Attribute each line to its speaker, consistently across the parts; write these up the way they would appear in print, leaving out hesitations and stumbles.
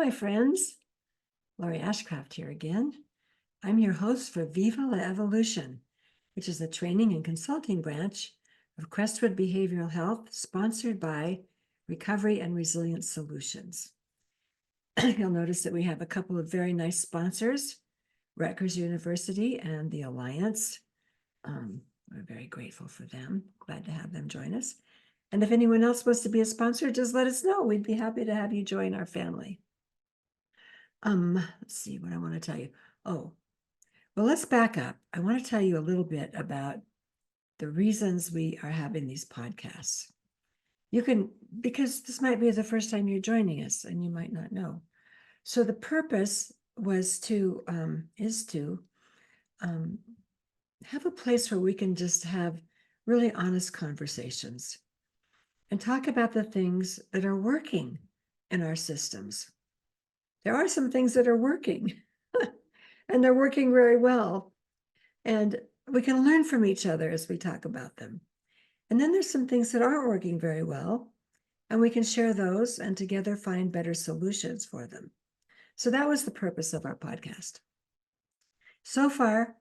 Speaker 1: my friends. Laurie Ashcraft here again. I'm your host for Viva La Evolution, which is the training and consulting branch of Crestwood Behavioral Health, sponsored by Recovery and Resilience Solutions. You'll notice that we have a couple of very nice sponsors, Rutgers University and the Alliance. We're very grateful for them. Glad to have them join us. And if anyone else wants to be a sponsor, just let us know. We'd be happy to have you join our family. Let's see what I want to tell you. Oh, well, let's back up. I want to tell you a little bit about the reasons we are having these podcasts. Because this might be the first time you're joining us and you might not know. So the purpose is to have a place where we can just have really honest conversations and talk about the things that are working in our systems. There are some things that are working and they're working very well. And we can learn from each other as we talk about them. And then there's some things that aren't working very well, and we can share those and together find better solutions for them. So that was the purpose of our podcast. So far,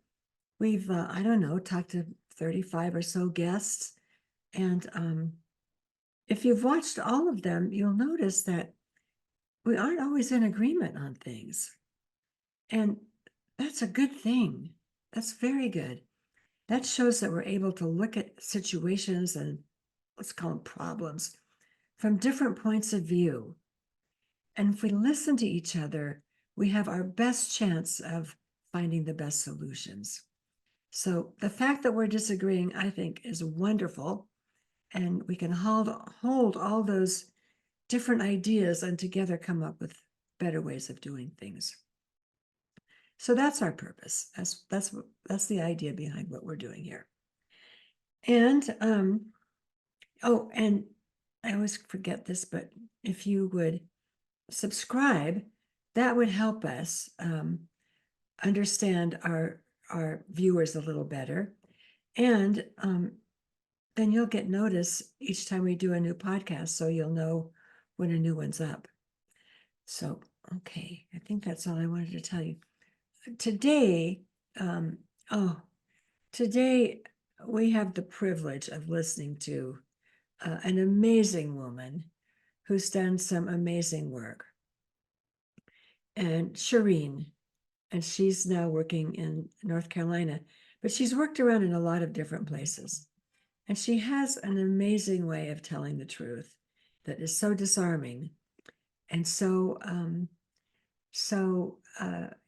Speaker 1: we've, talked to 35 or so guests. And if you've watched all of them, you'll notice that we aren't always in agreement on things. And that's a good thing. That's very good. That shows that we're able to look at situations and let's call them problems from different points of view. And if we listen to each other, we have our best chance of finding the best solutions. So the fact that we're disagreeing, I think, is wonderful. And we can hold all those different ideas and together come up with better ways of doing things. So that's our purpose. That's the idea behind what we're doing here. And and I always forget this, but if you would subscribe, that would help us understand our viewers a little better. And then you'll get notice each time we do a new podcast, so you'll know when a new one's up. So, okay, I think that's all I wanted to tell you. Today, today we have the privilege of listening to an amazing woman who's done some amazing work. And Cherene, and she's now working in North Carolina, but she's worked around in a lot of different places. And she has an amazing way of telling the truth that is so disarming and so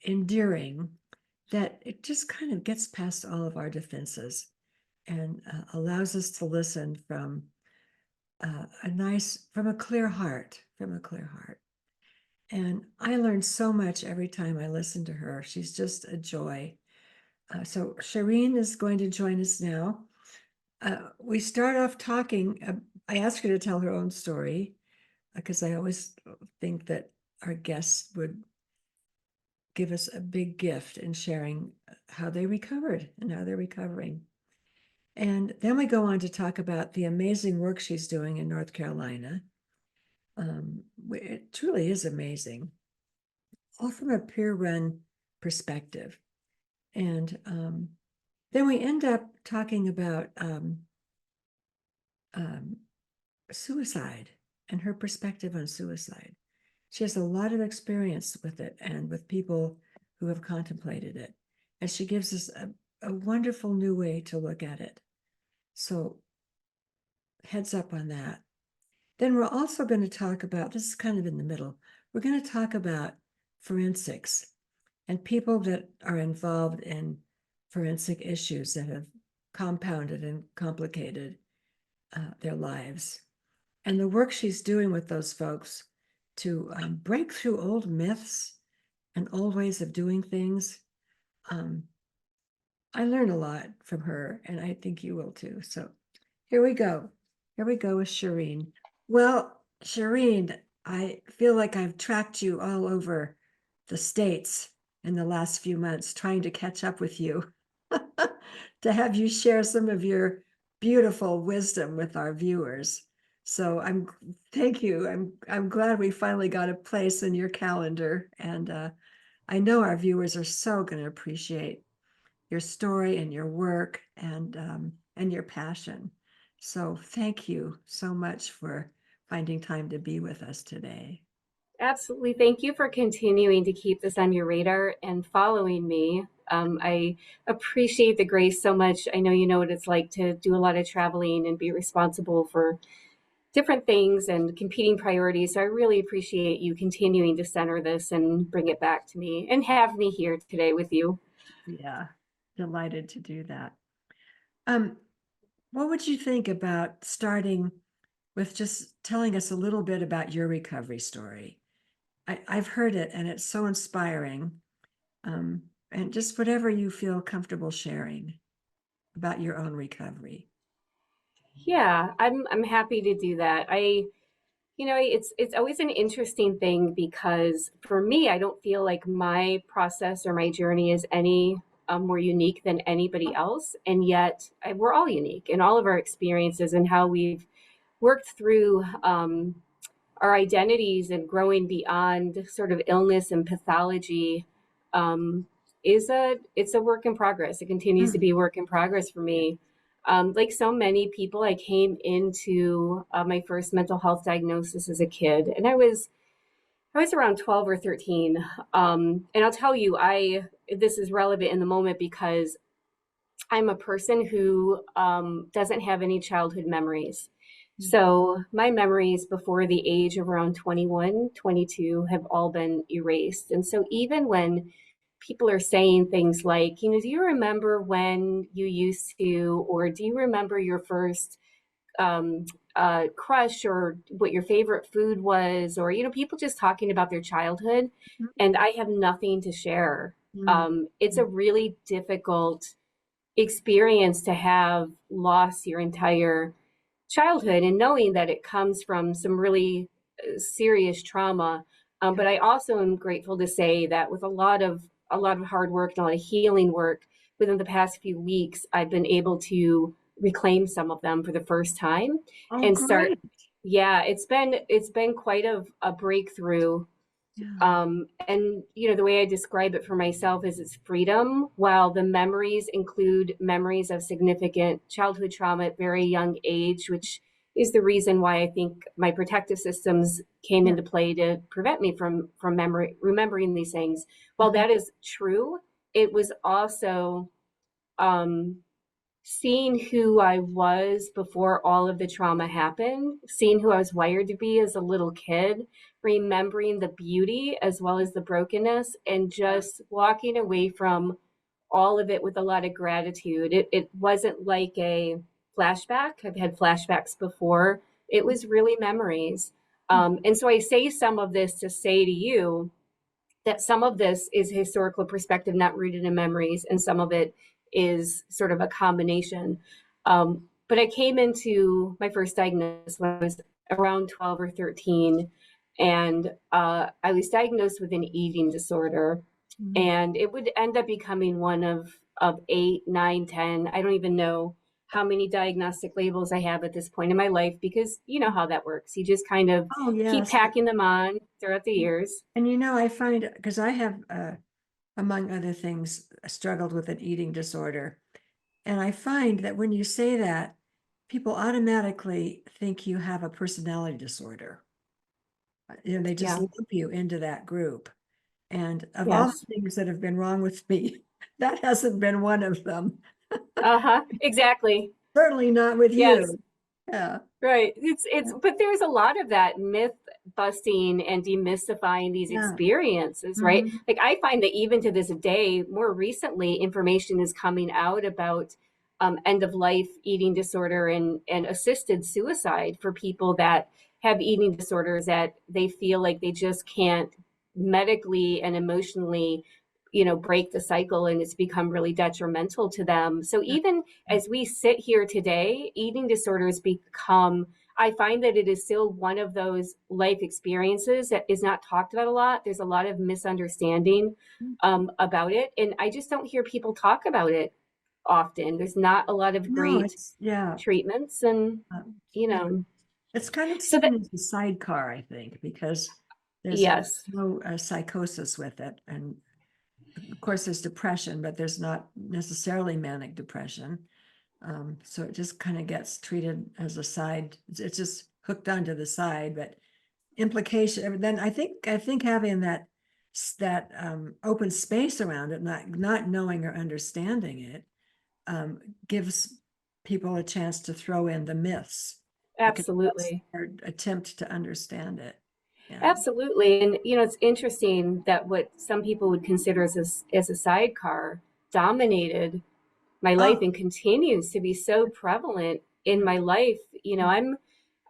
Speaker 1: endearing that it just kind of gets past all of our defenses and allows us to listen from a clear heart, And I learn so much every time I listen to her. She's just a joy. So Cherene is going to join us now. We start off talking. I asked her to tell her own story because I always think that our guests would give us a big gift in sharing how they recovered and how they're recovering. And then we go on to talk about the amazing work she's doing in North Carolina. It truly is amazing, all from a peer-run perspective. And then we end up talking about suicide and her perspective on suicide. She has a lot of experience with it and with people who have contemplated it. And she gives us a wonderful new way to look at it. So heads up on that. Then we're also going to talk about, this is kind of in the middle, we're going to talk about forensics and people that are involved in forensic issues that have compounded and complicated their lives. And the work she's doing with those folks to break through old myths and old ways of doing things. I learn a lot from her, and I think you will too. So here we go. Here we go with Cherene. Well, Cherene, I feel like I've tracked you all over the States in the last few months, trying to catch up with you, to have you share some of your beautiful wisdom with our viewers. So thank you. I'm glad we finally got a place in your calendar. And I know our viewers are so going to appreciate your story and your work and your passion. So thank you so much for finding time to be with us today.
Speaker 2: Absolutely. Thank you for continuing to keep this on your radar and following me. I appreciate the grace so much. I know you know what it's like to do a lot of traveling and be responsible for different things and competing priorities. So I really appreciate you continuing to center this and bring it back to me and have me here today with you.
Speaker 1: Yeah, delighted to do that. Um, what would you think about starting with just telling us a little bit about your recovery story? I've heard it and it's so inspiring. And just whatever you feel comfortable sharing about your own recovery.
Speaker 2: Yeah, I'm happy to do that. It's always an interesting thing because for me, I don't feel like my process or my journey is any more unique than anybody else, and yet we're all unique in all of our experiences and how we've worked through our identities and growing beyond sort of illness and pathology um, it's a work in progress. It continues to
Speaker 1: Mm,
Speaker 2: be a work in progress for
Speaker 1: yeah.
Speaker 2: me. Like so many people, I came into my first mental health diagnosis as a kid, and I was around 12 or 13. And I'll tell you, I this is relevant in the moment because I'm a person who doesn't have any childhood memories.
Speaker 1: Mm,
Speaker 2: So my memories before the age of around 21, 22 have all been erased. And so even when people are saying things like, do you remember when you used to, or do you remember your first um, crush, or what your favorite food was, or, people just talking about their childhood, and I have nothing to share.
Speaker 1: mm,
Speaker 2: It's a
Speaker 1: mm,
Speaker 2: really difficult experience to have lost your entire childhood and knowing that it comes from some really serious trauma.
Speaker 1: yeah.
Speaker 2: But I also am grateful to say that with a lot of hard work and a lot of healing work within the past few weeks, I've been able to reclaim some of them for the first time
Speaker 1: Oh,
Speaker 2: and start.
Speaker 1: great.
Speaker 2: Yeah, it's been quite a breakthrough,
Speaker 1: Yeah.
Speaker 2: and the way I describe it for myself is it's freedom, while the memories include memories of significant childhood trauma at very young age, which is the reason why I think my protective systems came
Speaker 1: Yeah.
Speaker 2: into play to prevent me from remembering these things. While
Speaker 1: Uh-huh.
Speaker 2: that is true, it was also um, seeing who I was before all of the trauma happened, seeing who I was wired to be as a little kid, remembering the beauty as well as the brokenness, and just walking away from all of it with a lot of gratitude. It wasn't like a flashback. I've had flashbacks before. It was really memories. And so I say some of this to say to you that some of this is historical perspective, not rooted in memories, and some of it is sort of a combination. But I came into my first diagnosis when I was around 12 or 13, and I was diagnosed with an eating disorder,
Speaker 1: Mm.
Speaker 2: and it would end up becoming one of 8, 9, 10. I don't even know how many diagnostic labels I have at this point in my life, because you know how that works. You just kind of
Speaker 1: Oh,
Speaker 2: keep
Speaker 1: yes.
Speaker 2: tacking them on throughout the years.
Speaker 1: And I find because I have, among other things, struggled with an eating disorder. And I find that when you say that, people automatically think you have a personality disorder. They just
Speaker 2: Yeah.
Speaker 1: lump you into that group. And of all
Speaker 2: Yes.
Speaker 1: the things that have been wrong with me, that hasn't been one of them.
Speaker 2: Uh-huh. Exactly.
Speaker 1: Certainly not with
Speaker 2: Yes.
Speaker 1: you. Yeah.
Speaker 2: Right. But there's a lot of that myth busting and demystifying these
Speaker 1: Yeah.
Speaker 2: experiences, right?
Speaker 1: Mhm.
Speaker 2: Like I find that even to this day, more recently, information is coming out about end of life eating disorder and assisted suicide for people that have eating disorders that they feel like they just can't medically and emotionally break the cycle, and it's become really detrimental to them. So
Speaker 1: Yeah.
Speaker 2: even as we sit here today, eating disorders become, I find that it is still one of those life experiences that is not talked about a lot. There's a lot of misunderstanding about it. And I just don't hear people talk about it often. There's not a lot of
Speaker 1: No,
Speaker 2: great
Speaker 1: it's yeah.
Speaker 2: treatments. And,
Speaker 1: uh,
Speaker 2: you
Speaker 1: yeah.
Speaker 2: know,
Speaker 1: It's kind of
Speaker 2: So that,
Speaker 1: seen as a sidecar, I think, because there's
Speaker 2: yes,
Speaker 1: no psychosis with it. And of course, there's depression, but there's not necessarily manic depression. So it just kind of gets treated as a side. It's just hooked onto the side, but implication. Then I think having that open space around it, not knowing or understanding it, gives people a chance to throw in the myths because that's
Speaker 2: absolutely.
Speaker 1: their attempt to understand it. Yeah.
Speaker 2: Absolutely. And, it's interesting that what some people would consider as a sidecar dominated my life
Speaker 1: Oh,
Speaker 2: and continues to be so prevalent in
Speaker 1: yeah.
Speaker 2: my life.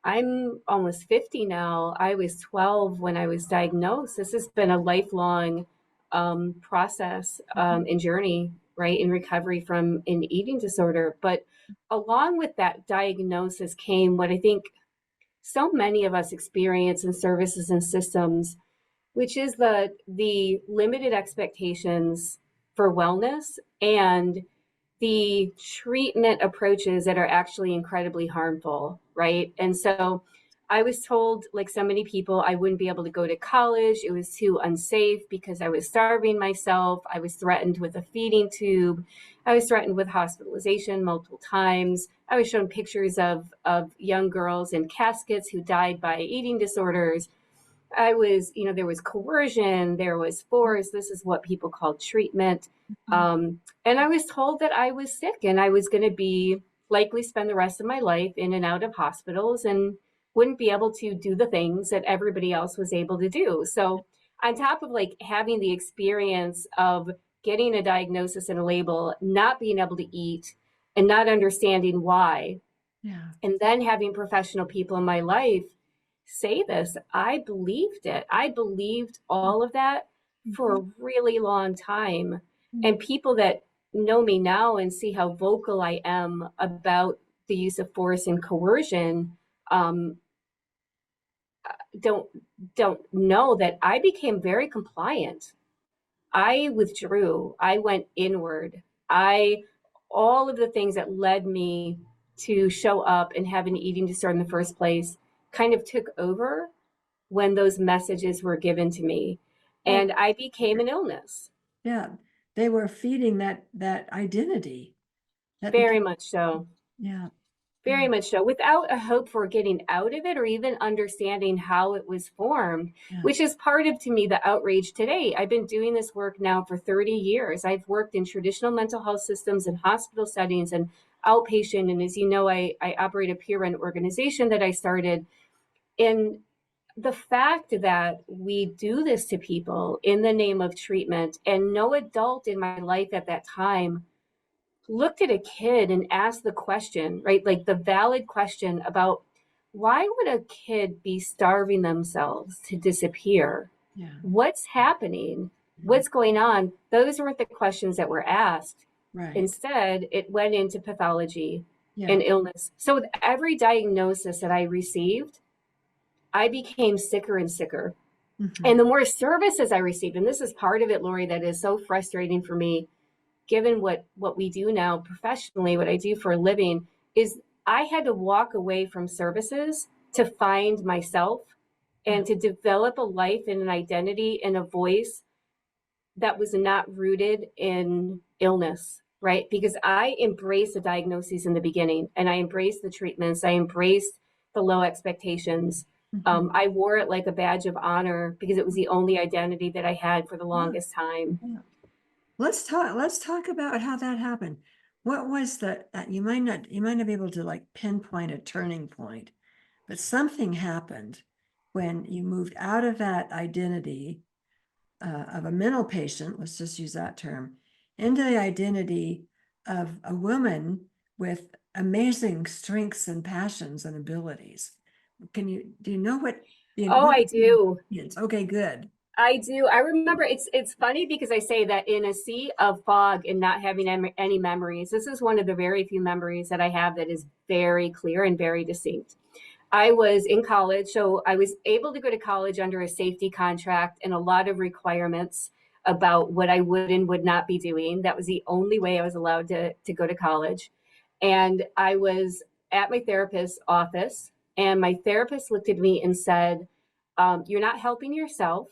Speaker 2: I'm almost 50 now. I was 12 when I was diagnosed. This has been a lifelong process
Speaker 1: Mhm.
Speaker 2: and journey, right, in recovery from an eating disorder. But along with that diagnosis came what I think so many of us experience in services and systems, which is the limited expectations for wellness and the treatment approaches that are actually incredibly harmful, right? And so I was told, like so many people, I wouldn't be able to go to college. It was too unsafe because I was starving myself. I was threatened with a feeding tube. I was threatened with hospitalization multiple times. I was shown pictures of young girls in caskets who died by eating disorders. There was coercion, there was force. This is what people call treatment.
Speaker 1: Mhm.
Speaker 2: And I was told that I was sick and I was going to be likely spend the rest of my life in and out of hospitals and wouldn't be able to do the things that everybody else was able to do. So, on top of like having the experience of getting a diagnosis and a label, not being able to eat, and not understanding why,
Speaker 1: Yeah.
Speaker 2: and then having professional people in my life say this, I believed it. I believed all of that for
Speaker 1: Mhm.
Speaker 2: a really long time.
Speaker 1: Mhm.
Speaker 2: And people that know me now and see how vocal I am about the use of force and coercion um, don't don't know that I became very compliant. I withdrew. I went inward. I All of the things that led me to show up and have an eating disorder in the first place kind of took over when those messages were given to me.
Speaker 1: Oh,
Speaker 2: And I became an illness.
Speaker 1: yeah. They were feeding that identity. That
Speaker 2: Very
Speaker 1: became,
Speaker 2: much so.
Speaker 1: yeah,
Speaker 2: Very
Speaker 1: yeah,
Speaker 2: much so, without a hope for getting out of it or even understanding how it was formed,
Speaker 1: yeah.
Speaker 2: which is part of, to me, the outrage today. I've been doing this work now for 30 years. I've worked in traditional mental health systems and hospital settings and outpatient. And as you know, I operate a peer run organization that I started. And the fact that we do this to people in the name of treatment, and no adult in my life at that time looked at a kid and asked the question, right? Like the valid question about why would a kid be starving themselves to disappear?
Speaker 1: Yeah.
Speaker 2: What's happening?
Speaker 1: Mhm.
Speaker 2: What's going on? Those weren't the questions that were asked.
Speaker 1: Right.
Speaker 2: Instead, it went into pathology
Speaker 1: Yeah.
Speaker 2: and illness. So with every diagnosis that I received, I became sicker and sicker.
Speaker 1: Mhm.
Speaker 2: And the more services I received, and this is part of it, Lori, that is so frustrating for me, given what we do now professionally, what I do for a living, is I had to walk away from services to find myself
Speaker 1: Yeah.
Speaker 2: and to develop a life and an identity and a voice that was not rooted in illness, right? Because I embraced the diagnoses in the beginning and I embraced the treatments, I embraced the low expectations.
Speaker 1: Mhm.
Speaker 2: I wore it like a badge of honor because it was the only identity that I had for the
Speaker 1: Yeah.
Speaker 2: longest time.
Speaker 1: Yeah. Let's talk about how that happened. What was you might not be able to like pinpoint a turning point, but something happened when you moved out of that identity of a mental patient, let's just use that term, into the identity of a woman with amazing strengths and passions and abilities. Do you know
Speaker 2: Oh,
Speaker 1: what
Speaker 2: I do.
Speaker 1: is? Okay, good.
Speaker 2: I do. I remember it's funny because I say that in a sea of fog and not having any memories. This is one of the very few memories that I have that is very clear and very distinct. I was in college, so I was able to go to college under a safety contract and a lot of requirements about what I would and would not be doing. That was the only way I was allowed to go to college. And I was at my therapist's office And my therapist looked at me and said, you're not helping yourself.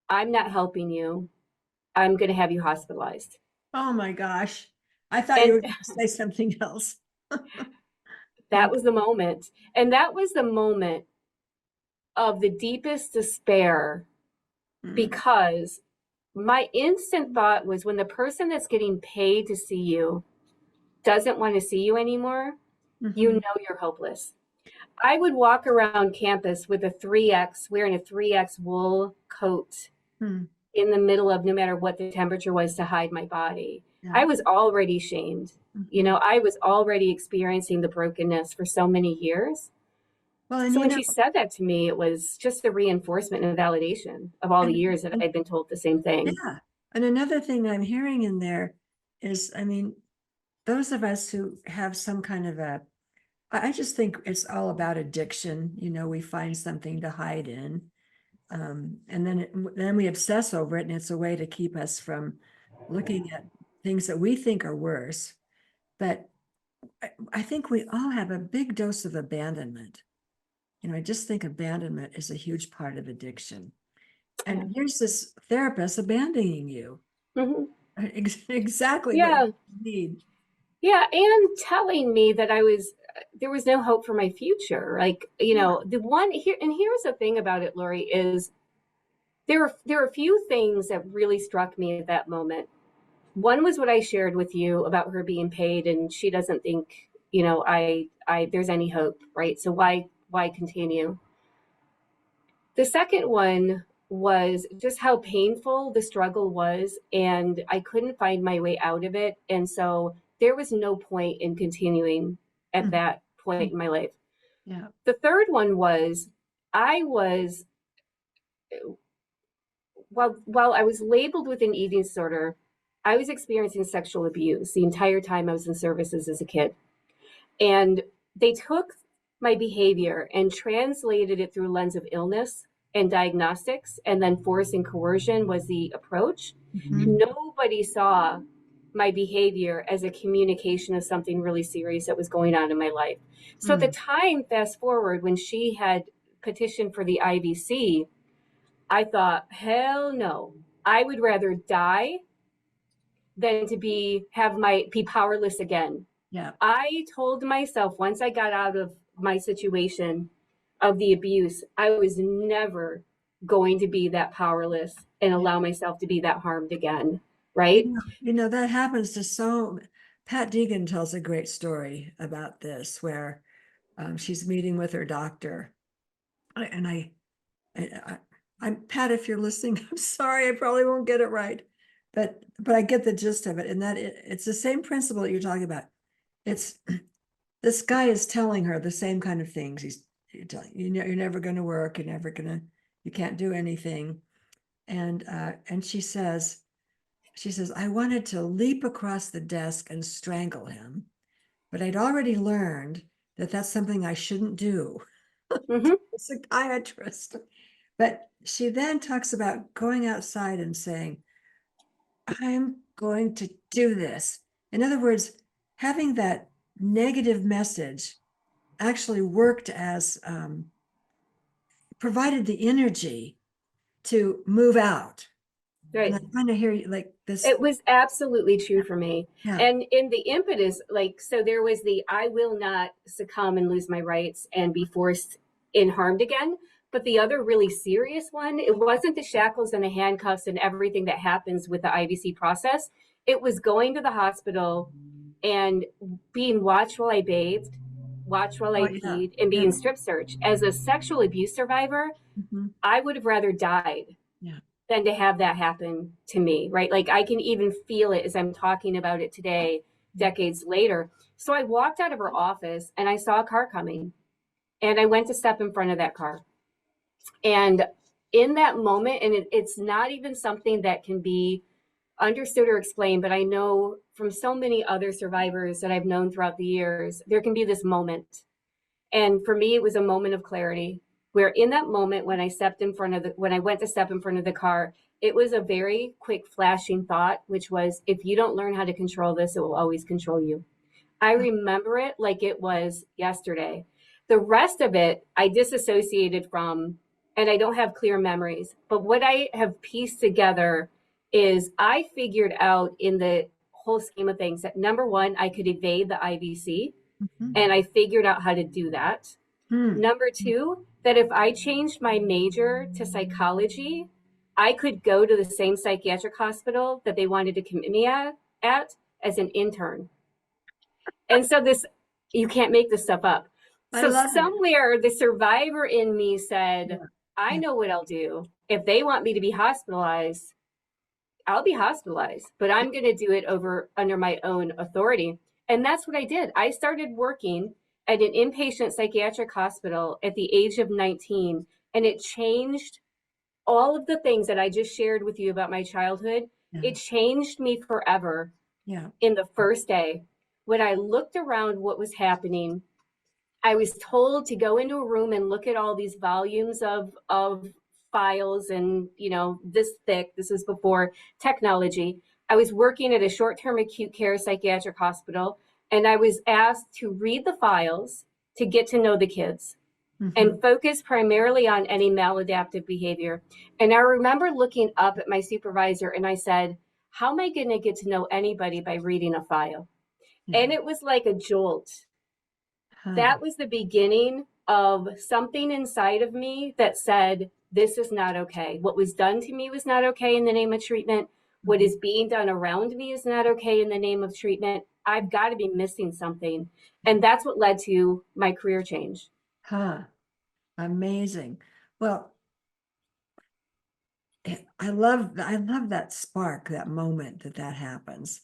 Speaker 2: I'm not helping you. I'm going to have you hospitalized.
Speaker 1: Oh my gosh. I thought you
Speaker 2: And
Speaker 1: were going to say something else.
Speaker 2: that was the moment. And that was the moment of the deepest despair,
Speaker 1: Mm,
Speaker 2: because my instant thought was, when the person that's getting paid to see you doesn't want to see you anymore, you
Speaker 1: mhm,
Speaker 2: know you're hopeless. I would walk around campus with a 3X, wearing a 3X wool coat
Speaker 1: mm,
Speaker 2: in the middle of, no matter what the temperature was, to hide my body.
Speaker 1: yeah.
Speaker 2: I was already shamed. You
Speaker 1: Mhm.
Speaker 2: know, I was already experiencing the brokenness for so many years.
Speaker 1: Well, and
Speaker 2: So
Speaker 1: you
Speaker 2: when
Speaker 1: know,
Speaker 2: she said that to me, it was just the reinforcement and validation of all the years that
Speaker 1: and
Speaker 2: I'd been told the same thing.
Speaker 1: yeah. And another thing I'm hearing in there is, I mean, those of us who have some kind of a, I just think it's all about addiction. You know, we find something to hide in. And then we obsess over it, and it's a way to keep us from looking at things that we think are worse. But I think we all have a big dose of abandonment. You know, I just think abandonment is a huge part of addiction.
Speaker 2: Yeah.
Speaker 1: And here's this therapist abandoning you.
Speaker 2: Hmm.
Speaker 1: Exactly what you
Speaker 2: Yeah.
Speaker 1: need.
Speaker 2: Yeah. And telling me that there was no hope for my future. Like,
Speaker 1: Yeah.
Speaker 2: the one here, and here's the thing about it, Lori, is there are a few things that really struck me at that moment. One was what I shared with you about her being paid, and she doesn't think, I there's any hope, right? So why continue? The second one was just how painful the struggle was, and I couldn't find my way out of it. And so there was no point in continuing at
Speaker 1: Mhm.
Speaker 2: that point in my life.
Speaker 1: Yeah.
Speaker 2: The third one was, I was while I was labeled with an eating disorder, I was experiencing sexual abuse the entire time I was in services as a kid. And they took my behavior and translated it through a lens of illness and diagnostics, and then force and coercion was the approach.
Speaker 1: Mhm.
Speaker 2: Nobody saw my behavior as a communication of something really serious that was going on in my life. So at the
Speaker 1: Mm.
Speaker 2: time, fast forward, when she had petitioned for the IVC, I thought, hell no. I would rather die than to be powerless again.
Speaker 1: Yeah.
Speaker 2: I told myself, once I got out of my situation of the abuse, I was never going to be that powerless and
Speaker 1: Yeah.
Speaker 2: allow myself to be that harmed again. Right?
Speaker 1: That happens to Pat Deegan tells a great story about this where she's meeting with her doctor. And I, I'm Pat, if you're listening, I'm sorry, I probably won't get it right, but I get the gist of it. And it's the same principle that you're talking about. It's this guy is telling her the same kind of things. He's telling you, you're never going to work, you can't do anything. And she says, I wanted to leap across the desk and strangle him, but I'd already learned that that's something I shouldn't do.
Speaker 2: Mm-hmm.
Speaker 1: A psychiatrist. But she then talks about going outside and saying, I'm going to do this. In other words, having that negative message actually worked as provided the energy to move out. And
Speaker 2: Right.
Speaker 1: I kind of hear you like this.
Speaker 2: It was absolutely true for me.
Speaker 1: Yeah.
Speaker 2: And in the impetus, like, so there was the, I will not succumb and lose my rights and be forced in harmed again. But the other really serious one, it wasn't the shackles and the handcuffs and everything that happens with the IVC process. It was going to the hospital and being watched while I bathed, watched while
Speaker 1: Oh,
Speaker 2: I
Speaker 1: yeah.
Speaker 2: peed, and
Speaker 1: Yeah.
Speaker 2: being strip searched. As a sexual abuse survivor,
Speaker 1: Mhm.
Speaker 2: I would have rather died
Speaker 1: Yeah.
Speaker 2: than to have that happen to me, right? Like, I can even feel it as I'm talking about it today, decades later. So I walked out of her office and I saw a car coming, and I went to step in front of that car. And in that moment, and it's not even something that can be understood or explained, but I know from so many other survivors that I've known throughout the years, there can be this moment. And for me, it was a moment of clarity, where in that moment, when I went to step in front of the car, it was a very quick flashing thought, which was, if you don't learn how to control this, it will always control you. I remember it like it was yesterday. The rest of it, I disassociated from, and I don't have clear memories. But what I have pieced together is I figured out in the whole scheme of things that number one, I could evade the IVC,
Speaker 1: Mhm.
Speaker 2: and I figured out how to do that.
Speaker 1: Hmm.
Speaker 2: Number two, that if I changed my major to psychology, I could go to the same psychiatric hospital that they wanted to commit me at as an intern. And so this, you can't make this stuff up.
Speaker 1: I
Speaker 2: So
Speaker 1: love it.
Speaker 2: somewhere the survivor in me said,
Speaker 1: Yeah.
Speaker 2: I
Speaker 1: Yeah.
Speaker 2: know what I'll do. If they want me to be hospitalized, I'll be hospitalized, but I'm going to do it under my own authority. And that's what I did. I started working at an inpatient psychiatric hospital at the age of 19, and it changed all of the things that I just shared with you about my childhood.
Speaker 1: Yeah.
Speaker 2: It changed me forever
Speaker 1: Yeah.
Speaker 2: in the first day. When I looked around what was happening, I was told to go into a room and look at all these volumes of files and, this thick. This was before technology. I was working at a short-term acute care psychiatric hospital, and I was asked to read the files to get to know the kids
Speaker 1: Hmm.
Speaker 2: and focus primarily on any maladaptive behavior. And I remember looking up at my supervisor and I said, how am I going to get to know anybody by reading a file?
Speaker 1: Yeah.
Speaker 2: And it was like a jolt.
Speaker 1: Huh.
Speaker 2: That was the beginning of something inside of me that said, this is not okay. What was done to me was not okay in the name of treatment. What
Speaker 1: Mhm.
Speaker 2: is being done around me is not okay in the name of treatment. I've got to be missing something. And that's what led to my career change.
Speaker 1: Huh. Amazing. Well, I love that spark, that moment that happens.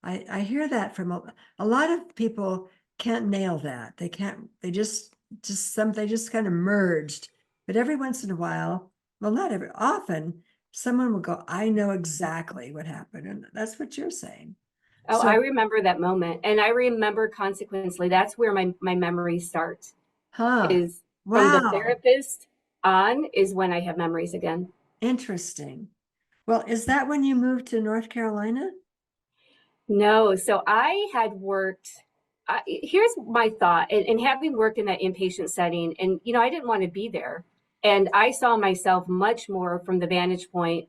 Speaker 1: I hear that from a lot of people can't nail that. They can't, they just kind of merged. But every once in a while, well, not every, often, someone will go, I know exactly what happened. And that's what you're saying.
Speaker 2: Oh, I
Speaker 1: So,
Speaker 2: remember that moment. And I remember consequently, that's where my memories start,
Speaker 1: huh,
Speaker 2: is from the
Speaker 1: wow,
Speaker 2: therapist on is when I have memories again.
Speaker 1: interesting. Well, is that when you moved to North Carolina?
Speaker 2: No, so I had worked. Here's my thought, and having worked in that inpatient setting, and I didn't want to be there, and I saw myself much more from the vantage point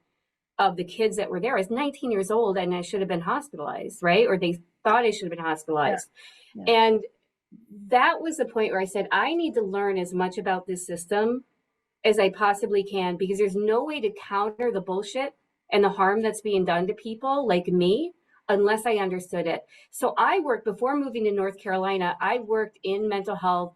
Speaker 2: of the kids that were there. I was 19 years old, and I should have been hospitalized, right? Or they thought I should have been
Speaker 1: Yeah.
Speaker 2: hospitalized,
Speaker 1: Yeah.
Speaker 2: and that was the point where I said I need to learn as much about this system as I possibly can because there's no way to counter the bullshit and the harm that's being done to people like me unless I understood it. So I worked before moving to North Carolina. I worked in mental health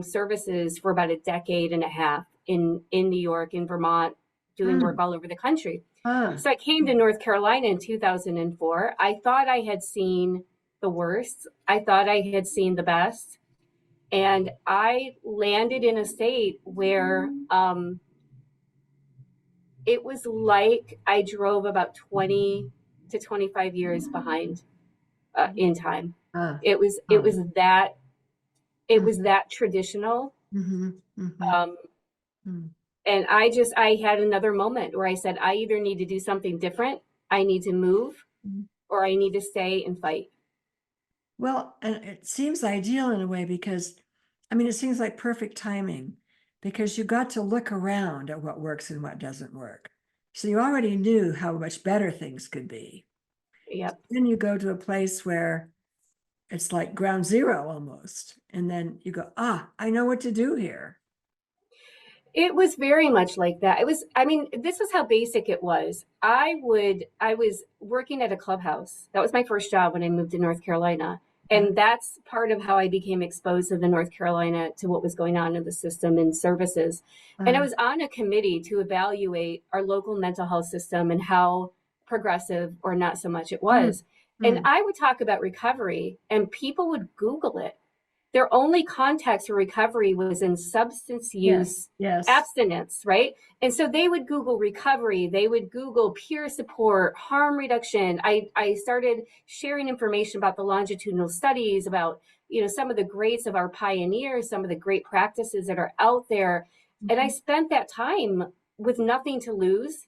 Speaker 2: services for about a decade and a half in New York, in Vermont, doing work
Speaker 1: Hmm.
Speaker 2: all over the country.
Speaker 1: Huh.
Speaker 2: So I came to North Carolina in 2004. I thought I had seen the worst. I thought I had seen the best. And I landed in a state where it was like I drove about 20 to 25 years behind in time.
Speaker 1: Huh.
Speaker 2: It was it
Speaker 1: Huh.
Speaker 2: was that it was that traditional.
Speaker 1: Mm-hmm. Mm-hmm.
Speaker 2: Um,
Speaker 1: Mm-hmm.
Speaker 2: and I had another moment where I said I either need to do something different, I need to move, or I need to stay and fight.
Speaker 1: Well, and it seems ideal in a way because, I mean, it seems like perfect timing because you got to look around at what works and what doesn't work. So you already knew how much better things could be.
Speaker 2: Yep.
Speaker 1: Then you go to a place where it's like ground zero almost. And then you go, I know what to do here.
Speaker 2: It was very much like that. I mean, this was how basic it was. I was working at a clubhouse. That was my first job when I moved to North Carolina.
Speaker 1: Uh,
Speaker 2: And that's part of how I became exposed to the North Carolina, to what was going on in the system and services. And I
Speaker 1: uh,
Speaker 2: was on a committee to evaluate our local mental health system and how progressive or not so much it
Speaker 1: mm,
Speaker 2: was. And
Speaker 1: mm.
Speaker 2: I would talk about recovery, and people would Google it. Their only context for recovery was in substance
Speaker 1: Yes,
Speaker 2: use
Speaker 1: yes.
Speaker 2: abstinence, right? And so they would Google recovery, they would Google peer support, harm reduction. I started sharing information about the longitudinal studies, about some of the greats of our pioneers, some of the great practices that are out there. And I
Speaker 1: Mhm.
Speaker 2: spent that time with nothing to lose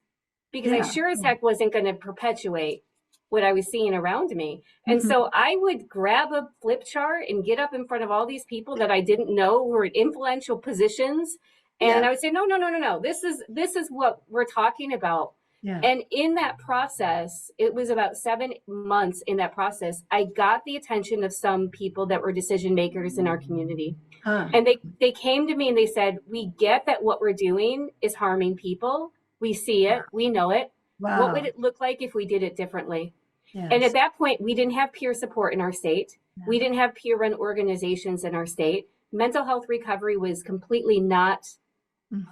Speaker 2: because I
Speaker 1: Yeah,
Speaker 2: sure as
Speaker 1: yeah,
Speaker 2: heck wasn't going to perpetuate what I was seeing around me. And so I would grab a flip chart and get up in front of all these people that I didn't know were in influential positions. And
Speaker 1: Yeah.
Speaker 2: I would say, no, no, no, no, no. This is what we're talking about.
Speaker 1: Yeah.
Speaker 2: And in that process, it was about 7 months in that process, I got the attention of some people that were decision makers in our community.
Speaker 1: Huh.
Speaker 2: And they came to me and they said, we get that what we're doing is harming people. We see it. We know it. What would
Speaker 1: Wow.
Speaker 2: it look like if we did it differently? And at
Speaker 1: Yes.
Speaker 2: that point, we didn't have peer support in our state.
Speaker 1: Yeah.
Speaker 2: We didn't have peer run organizations in our state. Mental health recovery was completely not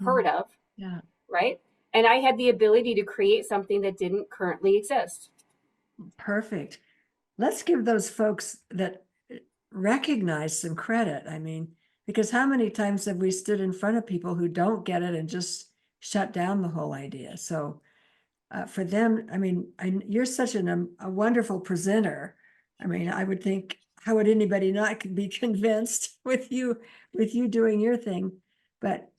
Speaker 2: heard of,
Speaker 1: Yeah.
Speaker 2: right? And I had the ability to create something that didn't currently exist.
Speaker 1: Perfect. Let's give those folks that recognize some credit. I mean, because how many times have we stood in front of people who don't get it and just shut down the whole idea? So for them, I mean, you're such a wonderful presenter. I mean, I would think, how would anybody not be convinced with you doing your thing? But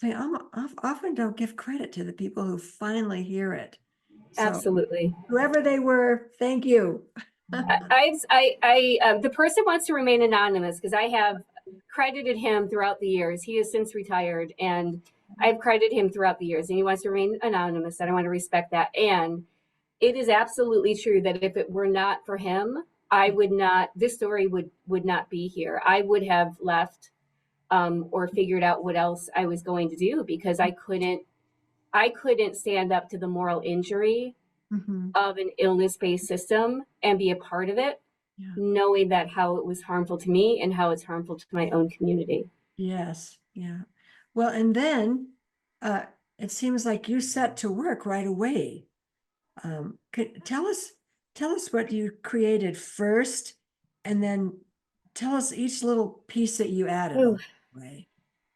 Speaker 1: they often don't give credit to the people who finally hear it. So
Speaker 2: Absolutely.
Speaker 1: whoever they were, thank you.
Speaker 2: The person wants to remain anonymous because I have credited him throughout the years. He has since retired, and I've credited him throughout the years, and he wants to remain anonymous. And I want to respect that. And it is absolutely true that if it were not for him, I would not. This story would not be here. I would have left or figured out what else I was going to do because I couldn't stand up to the moral injury of an illness-based system and be a part of it, knowing that how it was harmful to me and how it's harmful to my own community.
Speaker 1: Yes. Yeah. Well, and then it seems like you set to work right away. Tell us what you created first, and then tell us each little piece that you added along the way.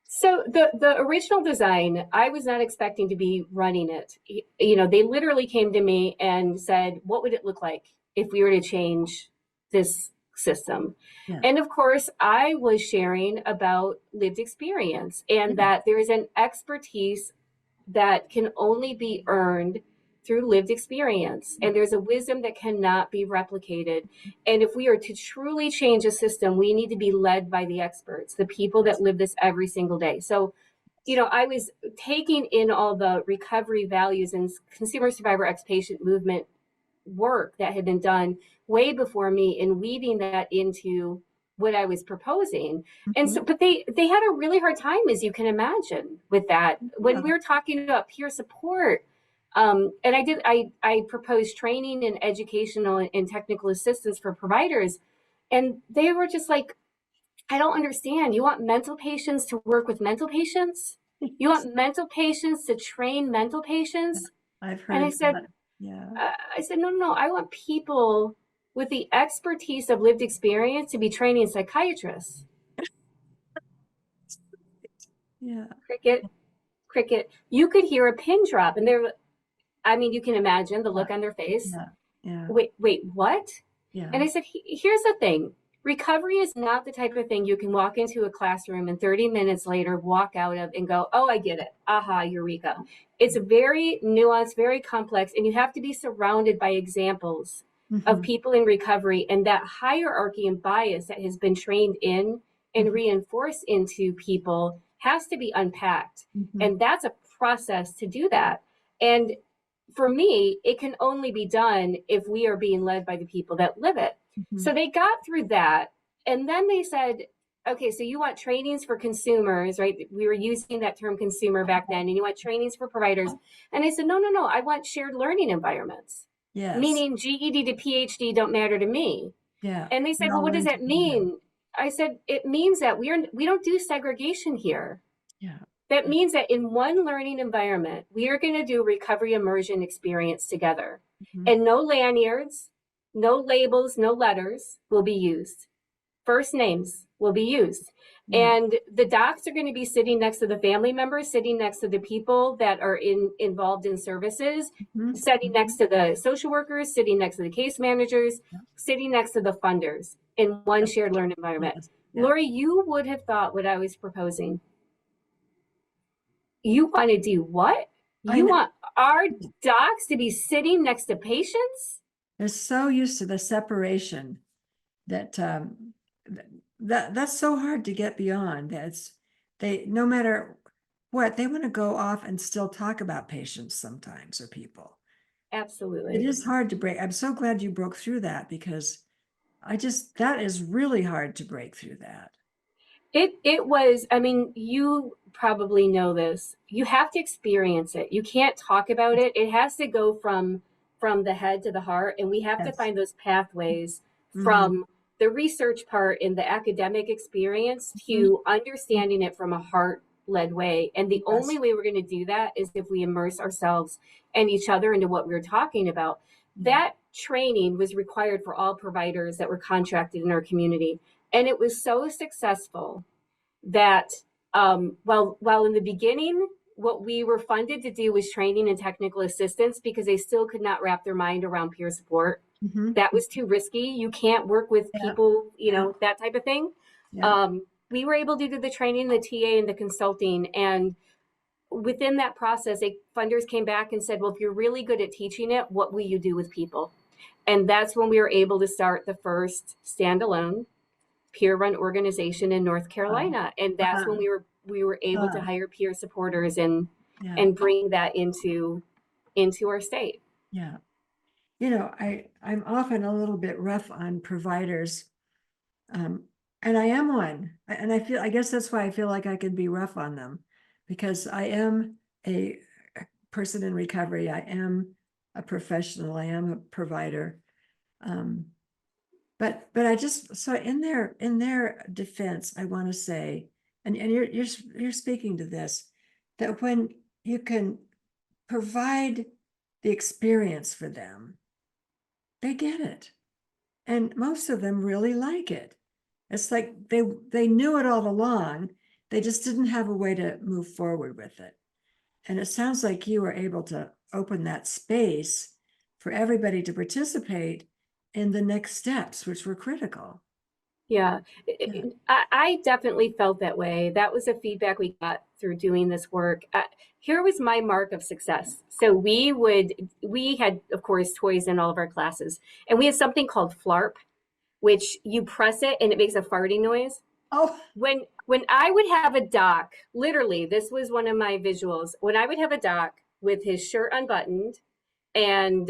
Speaker 2: So the original design, I was not expecting to be running it. You know, they literally came to me and said, what would it look like if we were to change this system?
Speaker 1: Yeah.
Speaker 2: And of course, I was sharing about lived experience and that there is an expertise that can only be earned through lived experience. And there's a wisdom that cannot be replicated. And if we are to truly change a system, we need to be led by the experts, the people that live this every single day. So, you know, I was taking in all the recovery values and consumer survivor ex-patient movement work that had been done way before me and weaving that into what I was proposing. And so, but they had a really hard time, as you can imagine, with that. When we were talking about peer support, and I proposed training and educational and technical assistance for providers. And they were just like, I don't understand. You want mental patients to work with mental patients? You want mental patients to train mental patients?
Speaker 1: I've heard
Speaker 2: And I said,
Speaker 1: that. Yeah.
Speaker 2: no, no, no. I want people with the expertise of lived experience to be training psychiatrists.
Speaker 1: Yeah.
Speaker 2: Cricket, cricket. You could hear a pin drop, and you can imagine the look on their face.
Speaker 1: Yeah. Yeah.
Speaker 2: Wait, what?
Speaker 1: Yeah.
Speaker 2: And I said, here's the thing. Recovery is not the type of thing you can walk into a classroom and 30 minutes later walk out of and go, oh, I get it. Aha, eureka. It's very nuanced, very complex, and you have to be surrounded by examples of people in recovery and that hierarchy and bias that has been trained in and reinforced into people has to be unpacked. And that's a process to do that. And for me, it can only be done if we are being led by the people that live it. So they got through that. And then they said, okay, so you want trainings for consumers, right? We were using that term consumer back then, and you want trainings for providers. And I said, no, no, no, I want shared learning environments.
Speaker 1: Yes.
Speaker 2: Meaning GED to PhD don't matter to me.
Speaker 1: Yeah.
Speaker 2: And they said, well, what does that mean? I said, it means that we don't do segregation here.
Speaker 1: Yeah.
Speaker 2: That means that in one learning environment, we are going to do recovery immersion experience together. And no lanyards, no labels, no letters will be used. First names will be used. And the docs are going to be sitting next to the family members, sitting next to the people that are involved in services, sitting next to the social workers, sitting next to the case managers, sitting next to the funders in one shared learn environment. Lori, you would have thought what I was proposing. You want to do what? You want our docs to be sitting next to patients?
Speaker 1: They're so used to the separation that that's so hard to get beyond. That's they no matter what, they want to go off and still talk about patients sometimes or people. It
Speaker 2: Absolutely.
Speaker 1: is hard to break. I'm so glad you broke through that because that is really hard to break through that.
Speaker 2: It was, I mean, you probably know this. You have to experience it. You can't talk about it. It has to go from the head to the heart, and we have to
Speaker 1: Yes.
Speaker 2: find those pathways
Speaker 1: Mm-hmm.
Speaker 2: from the research part and the academic experience
Speaker 1: Mm-hmm.
Speaker 2: to understanding it from a heart-led way. And the
Speaker 1: Yes.
Speaker 2: only way we're going to do that is if we immerse ourselves and each other into what we we're talking about.
Speaker 1: Yeah.
Speaker 2: That training was required for all providers that were contracted in our community. And it was so successful that while in the beginning, what we were funded to do was training and technical assistance because they still could not wrap their mind around peer support.
Speaker 1: Mm-hmm.
Speaker 2: That was too risky. You can't work with
Speaker 1: Yeah.
Speaker 2: people,
Speaker 1: Yeah.
Speaker 2: that type of thing.
Speaker 1: Yeah.
Speaker 2: We were able to do the training, the TA, and the consulting. And within that process, funders came back and said, well, if you're really good at teaching it, what will you do with people? And that's when we were able to start the first standalone peer run organization in North
Speaker 1: Uh,
Speaker 2: Carolina. And that's when
Speaker 1: uh,
Speaker 2: we were able to
Speaker 1: uh,
Speaker 2: hire peer supporters and
Speaker 1: yeah.
Speaker 2: bring that into our state.
Speaker 1: Yeah. I'm often a little bit rough on providers. Um, and I am one. And I guess that's why I feel like I can be rough on them because I am a person in recovery. I am a professional. I am a provider. Um, but I just, so in their defense, I want to say, and you're speaking to this, that when you can provide the experience for them, they get it. And most of them really like it. It's like they knew it all along. They just didn't have a way to move forward with it. And it sounds like you were able to open that space for everybody to participate in the next steps, which were critical.
Speaker 2: Yeah,
Speaker 1: Yeah.
Speaker 2: I definitely felt that way. That was the feedback we got through doing this work. Here was my mark of success. So we had, of course, toys in all of our classes, and we had something called FLARP, which you press it and it makes a farting noise.
Speaker 1: Oh,
Speaker 2: When I would have a doc, literally, this was one of my visuals. When I would have a doc with his shirt unbuttoned, and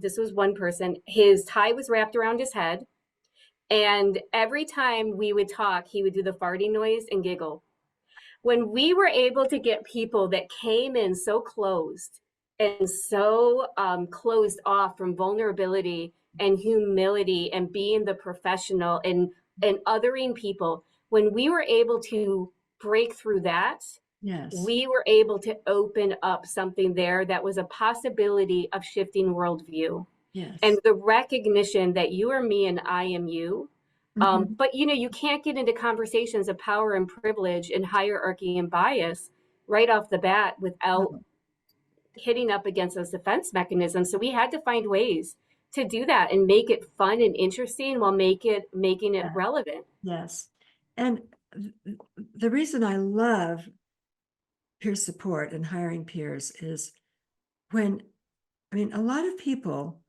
Speaker 2: this was one person, his tie was wrapped around his head, and every time we would talk, he would do the farting noise and giggle. When we were able to get people that came in so closed and so closed off from vulnerability and humility and being the professional and othering people, when we were able to break through that,
Speaker 1: yes,
Speaker 2: we were able to open up something there that was a possibility of shifting worldview and
Speaker 1: yes.
Speaker 2: the recognition that you are me and I am you.
Speaker 1: Mhm.
Speaker 2: But you can't get into conversations of power and privilege and hierarchy and bias right off the bat without
Speaker 1: Oh,
Speaker 2: hitting up against those defense mechanisms. So we had to find ways to do that and make it fun and interesting while making it
Speaker 1: yeah,
Speaker 2: relevant.
Speaker 1: yes. And the reason I love peer support and hiring peers is when, I mean, a lot of people,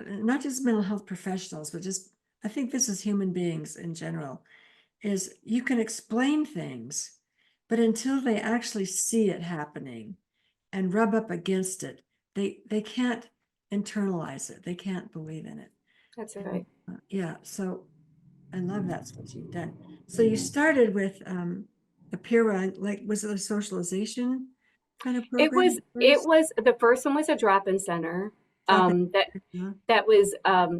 Speaker 1: not just mental health professionals, but just, I think this is human beings in general, is you can explain things, but until they actually see it happening and rub up against it, they can't internalize it. They can't believe in it.
Speaker 2: That's
Speaker 1: And,
Speaker 2: right.
Speaker 1: yeah, so I love that's what you've done. So you started with a peer run, like was it a socialization kind of
Speaker 2: It
Speaker 1: program
Speaker 2: was
Speaker 1: at
Speaker 2: it
Speaker 1: first?
Speaker 2: was the first one was a drop-in center.
Speaker 1: Drop it.
Speaker 2: That
Speaker 1: Yeah.
Speaker 2: that was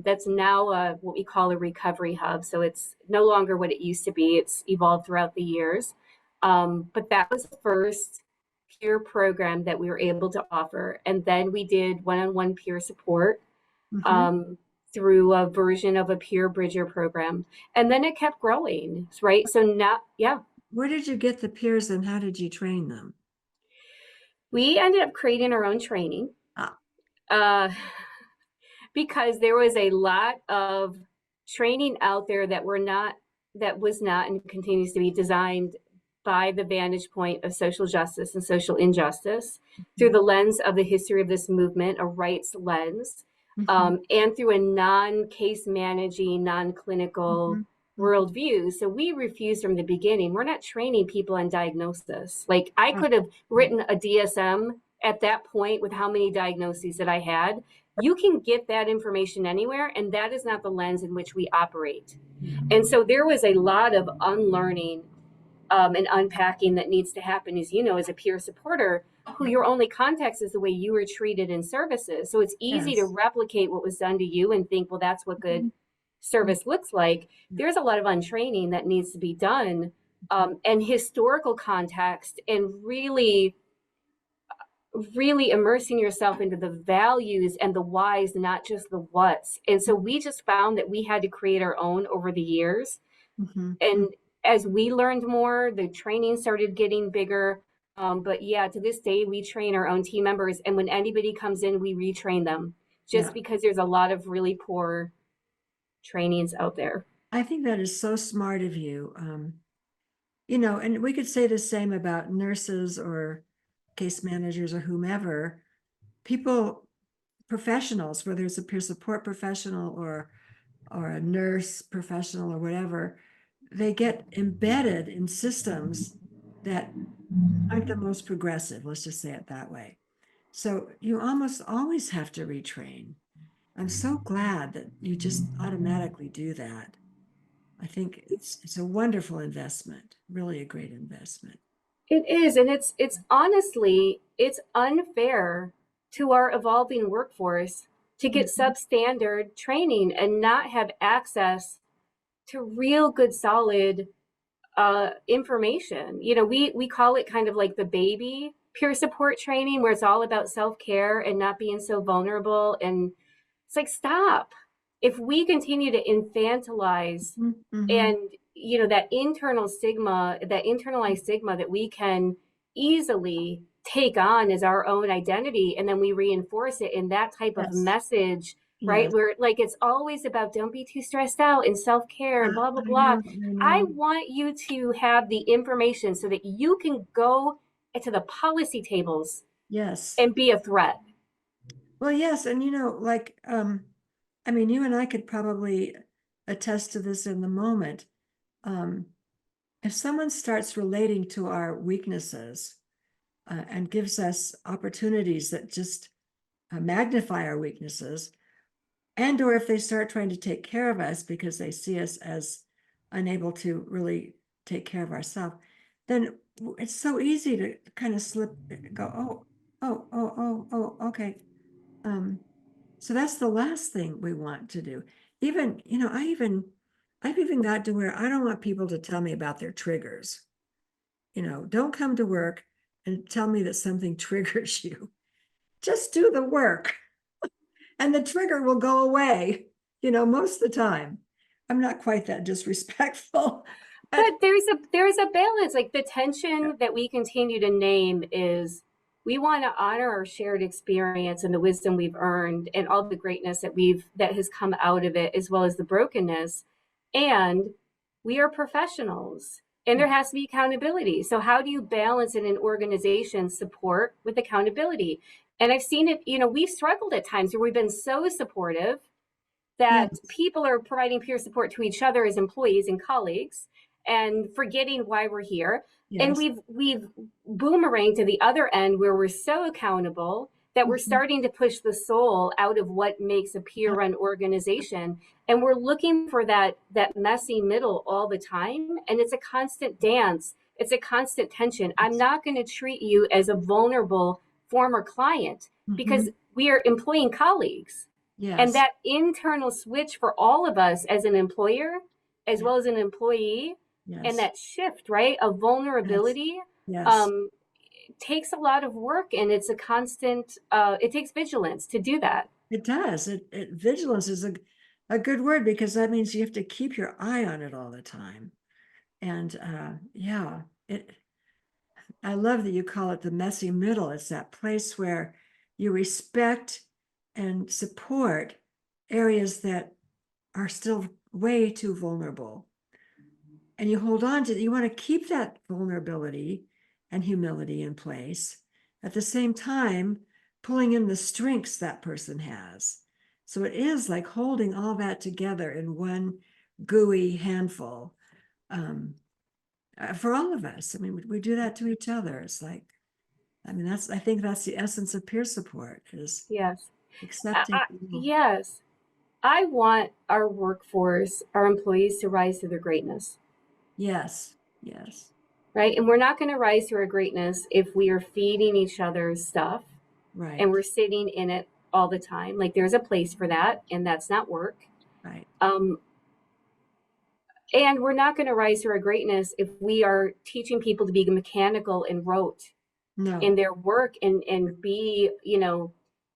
Speaker 2: that's now what we call a recovery hub. So it's no longer what it used to be. It's evolved throughout the years. But that was the first peer program that we were able to offer. And then we did one-on-one peer support
Speaker 1: Mhm.
Speaker 2: um, through a version of a peer bridger program. And then it kept growing, right? So now, yeah,
Speaker 1: Where did you get the peers and how did you train them?
Speaker 2: we ended up creating our own training.
Speaker 1: Ah,
Speaker 2: Uh, because there was a lot of training out there that was not and continues to be designed by the vantage point of social justice and social injustice through
Speaker 1: mhm,
Speaker 2: the lens of the history of this movement, a rights lens. and through a non-case managing, non-clinical
Speaker 1: Mhm. Mhm.
Speaker 2: worldview. So we refuse from the beginning. We're not training people on diagnosis. Like I
Speaker 1: Right.
Speaker 2: could have written a DSM at that point with how many diagnoses that I had. You can get that information anywhere, and that is not the lens in which we operate. And so there was a lot of unlearning and unpacking that needs to happen, as you know, as a peer supporter, who
Speaker 1: Yeah.
Speaker 2: your only context is the way you were treated in services. So it's easy to
Speaker 1: Yes.
Speaker 2: replicate what was done to you and think, well, that's what good
Speaker 1: Mhm. Mhm.
Speaker 2: service looks like.
Speaker 1: Yeah.
Speaker 2: There's a lot of untraining that needs to be done,
Speaker 1: Mhm.
Speaker 2: and historical context, and really, really immersing yourself into the values and the whys, not just the whats. And so we just found that we had to create our own over the years.
Speaker 1: Mhm.
Speaker 2: And as we learned more, the training started getting bigger. But yeah, to this day, we train our own team members. And when anybody comes in, we retrain them just
Speaker 1: Yeah.
Speaker 2: because there's a lot of really poor trainings out there.
Speaker 1: I think that is so smart of you. And we could say the same about nurses or case managers or whomever, people, professionals, whether it's a peer support professional or a nurse professional or whatever, they get embedded in systems that aren't the most progressive, let's just say it that way. So you almost always have to retrain. I'm so glad that you just automatically do that. I think it's a wonderful investment, really a great investment.
Speaker 2: It is, and it's honestly it's unfair to our evolving workforce to get
Speaker 1: Mhm.
Speaker 2: substandard training and not have access to real good solid information. You know, we call it kind of like the baby peer support training, where it's all about self-care and not being so vulnerable. And it's like, stop. If we continue to infantilize
Speaker 1: Mhm. Mhm.
Speaker 2: and, you know, that internal stigma, that internalized stigma that we can easily take on as our own identity, and then we reinforce it in that type of
Speaker 1: Yes.
Speaker 2: message, right,
Speaker 1: Yes.
Speaker 2: where like it's always about don't be too stressed out and self-care and blah blah
Speaker 1: I
Speaker 2: blah.
Speaker 1: know. I
Speaker 2: I
Speaker 1: know.
Speaker 2: want you to have the information so that you can go to the policy tables
Speaker 1: Yes.
Speaker 2: and be a threat.
Speaker 1: Well, yes, and I mean, you and I could probably attest to this in the moment. Um, if someone starts relating to our weaknesses and gives us opportunities that just magnify our weaknesses, and or if they start trying to take care of us because they see us as unable to really take care of ourselves, then it's so easy to kind of slip, go, okay. Um, so that's the last thing we want to do. Even, I've even got to where I don't want people to tell me about their triggers. Don't come to work and tell me that something triggers you. Just do the work and the trigger will go away, most of the time. I'm not quite that disrespectful, but
Speaker 2: But there's a balance. Like the tension that we continue to name is we want to honor our shared experience and the wisdom we've earned and all the greatness that has come out of it, as well as the brokenness. And we are professionals, and
Speaker 1: yeah,
Speaker 2: there has to be accountability. So how do you balance in an organization support with accountability? And I've seen it, you know, we've struggled at times where we've been so supportive that
Speaker 1: yes,
Speaker 2: people are providing peer support to each other as employees and colleagues and forgetting why we're here. And
Speaker 1: yes.
Speaker 2: we've boomeranged to the other end where we're so accountable that we're
Speaker 1: Mhm.
Speaker 2: starting to push the soul out of what makes a peer run organization, and we're looking for that messy middle all the time, and it's a constant dance, it's a constant tension. I'm not going to treat you as a vulnerable former client because
Speaker 1: Mhm.
Speaker 2: we are employing colleagues, and
Speaker 1: Yes,
Speaker 2: that internal switch for all of us as an employer as
Speaker 1: yeah,
Speaker 2: well as an employee, and
Speaker 1: yes,
Speaker 2: that shift, right, of
Speaker 1: yes,
Speaker 2: vulnerability,
Speaker 1: yes.
Speaker 2: um, takes a lot of work, and it's a constant, it takes vigilance to do that.
Speaker 1: It does. Vigilance is a good word because that means you have to keep your eye on it all the time. And yeah, I love that you call it the messy middle. It's that place where you respect and support areas that are still way too vulnerable. And you hold on to, you want to keep that vulnerability and humility in place. At the same time, pulling in the strengths that person has. So it is like holding all that together in one gooey handful. For all of us. I mean, we do that to each other. It's like, I mean, I think that's the essence of peer support is
Speaker 2: Yes.
Speaker 1: accepting.
Speaker 2: Yes. I want our workforce, our employees to rise to their greatness,
Speaker 1: Yes, yes,
Speaker 2: right? And we're not going to rise to our greatness if we are feeding each other stuff and
Speaker 1: right,
Speaker 2: we're sitting in it all the time. Like there's a place for that, and that's not work.
Speaker 1: right.
Speaker 2: Um, and we're not going to rise to our greatness if we are teaching people to be mechanical and rote in
Speaker 1: No,
Speaker 2: their work and be,
Speaker 1: yeah,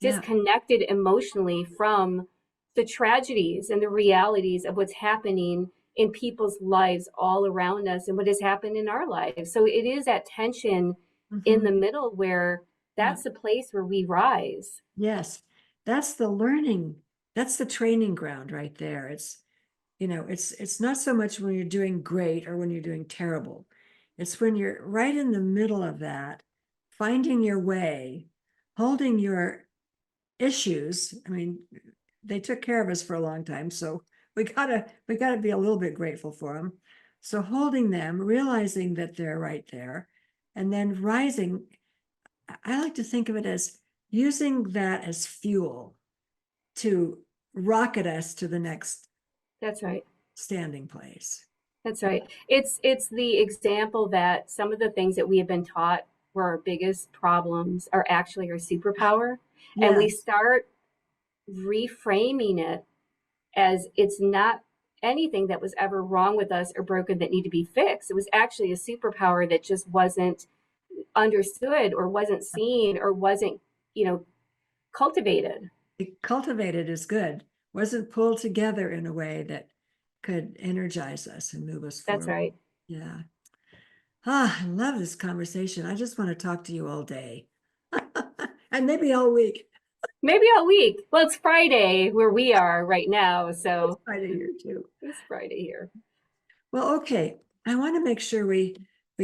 Speaker 2: disconnected emotionally from the tragedies and the realities of what's happening in people's lives all around us and what has happened in our lives. So it is that tension in
Speaker 1: hmm
Speaker 2: the middle where
Speaker 1: yeah,
Speaker 2: that's the place where we rise.
Speaker 1: yes. That's the learning. That's the training ground right there. It's not so much when you're doing great or when you're doing terrible. It's when you're right in the middle of that, finding your way, holding your issues. I mean, they took care of us for a long time, so we gotta be a little bit grateful for them. So holding them, realizing that they're right there, and then rising. I like to think of it as using that as fuel to rocket us to the next
Speaker 2: That's right.
Speaker 1: standing place.
Speaker 2: That's right. It's the example that some of the things that we have been taught were our biggest problems are actually our superpower. And we
Speaker 1: Yes,
Speaker 2: start reframing it as it's not anything that was ever wrong with us or broken that need to be fixed. It was actually a superpower that just wasn't understood or wasn't seen or wasn't, cultivated.
Speaker 1: cultivated is good. Wasn't pulled together in a way that could energize us and move us
Speaker 2: That's
Speaker 1: forward.
Speaker 2: right.
Speaker 1: Yeah. I love this conversation. I just want to talk to you all day and maybe all week.
Speaker 2: Maybe all week. Well, it's Friday where we are right now,
Speaker 1: It's
Speaker 2: so
Speaker 1: Friday here too.
Speaker 2: it's Friday here.
Speaker 1: Well, okay. I want to make sure we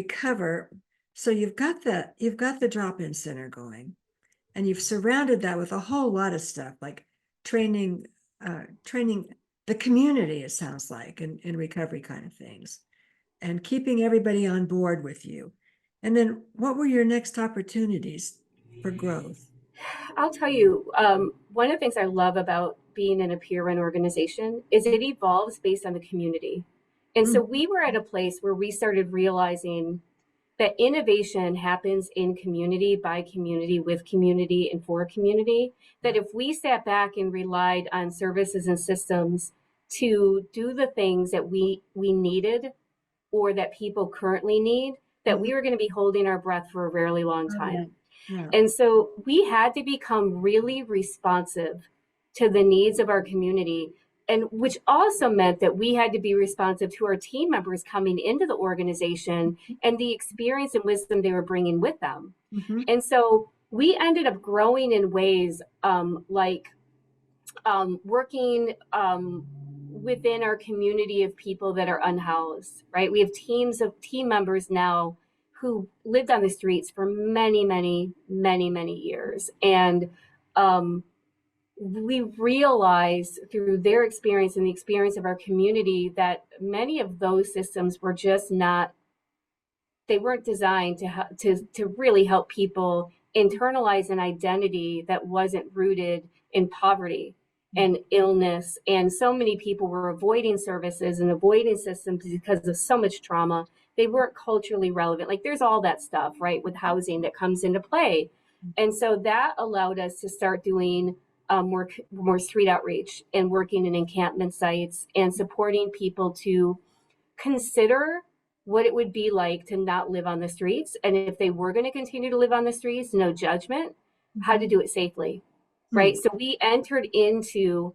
Speaker 1: cover. So you've got the drop-in center going, and you've surrounded that with a whole lot of stuff like training, training the community, it sounds like, in recovery kind of things, and keeping everybody on board with you. And then what were your next opportunities for growth?
Speaker 2: I'll tell you, one of the things I love about being in a peer run organization is it evolves based on the community. And so
Speaker 1: Mm,
Speaker 2: we were at a place where we started realizing that innovation happens in community, by community, with community, and for community. That if we sat back and relied on services and systems to do the things that we needed or that people currently need, that
Speaker 1: mhm.
Speaker 2: we were going to be holding our breath for a really long
Speaker 1: Oh, yeah.
Speaker 2: time.
Speaker 1: Yeah.
Speaker 2: And so we had to become really responsive to the needs of our community. And which also meant that we had to be responsive to our team members coming into the organization and the experience and wisdom they were bringing with them.
Speaker 1: Mhm.
Speaker 2: And so we ended up growing in ways like working within our community of people that are unhoused, right? We have teams of team members now who lived on the streets for many, many, many, many years. And um, we realized through their experience and the experience of our community that many of those systems were just not, they weren't designed to really help people internalize an identity that wasn't rooted in poverty and illness. And so many people were avoiding services and avoiding systems because of so much trauma. They weren't culturally relevant. Like there's all that stuff, right, with housing that comes into play. And so that allowed us to start doing more street outreach and working in encampment sites and supporting people to consider what it would be like to not live on the streets. And if they were going to continue to live on the streets, no judgment, how to
Speaker 1: Mhm.
Speaker 2: do it safely. Right.
Speaker 1: Mm.
Speaker 2: So we entered into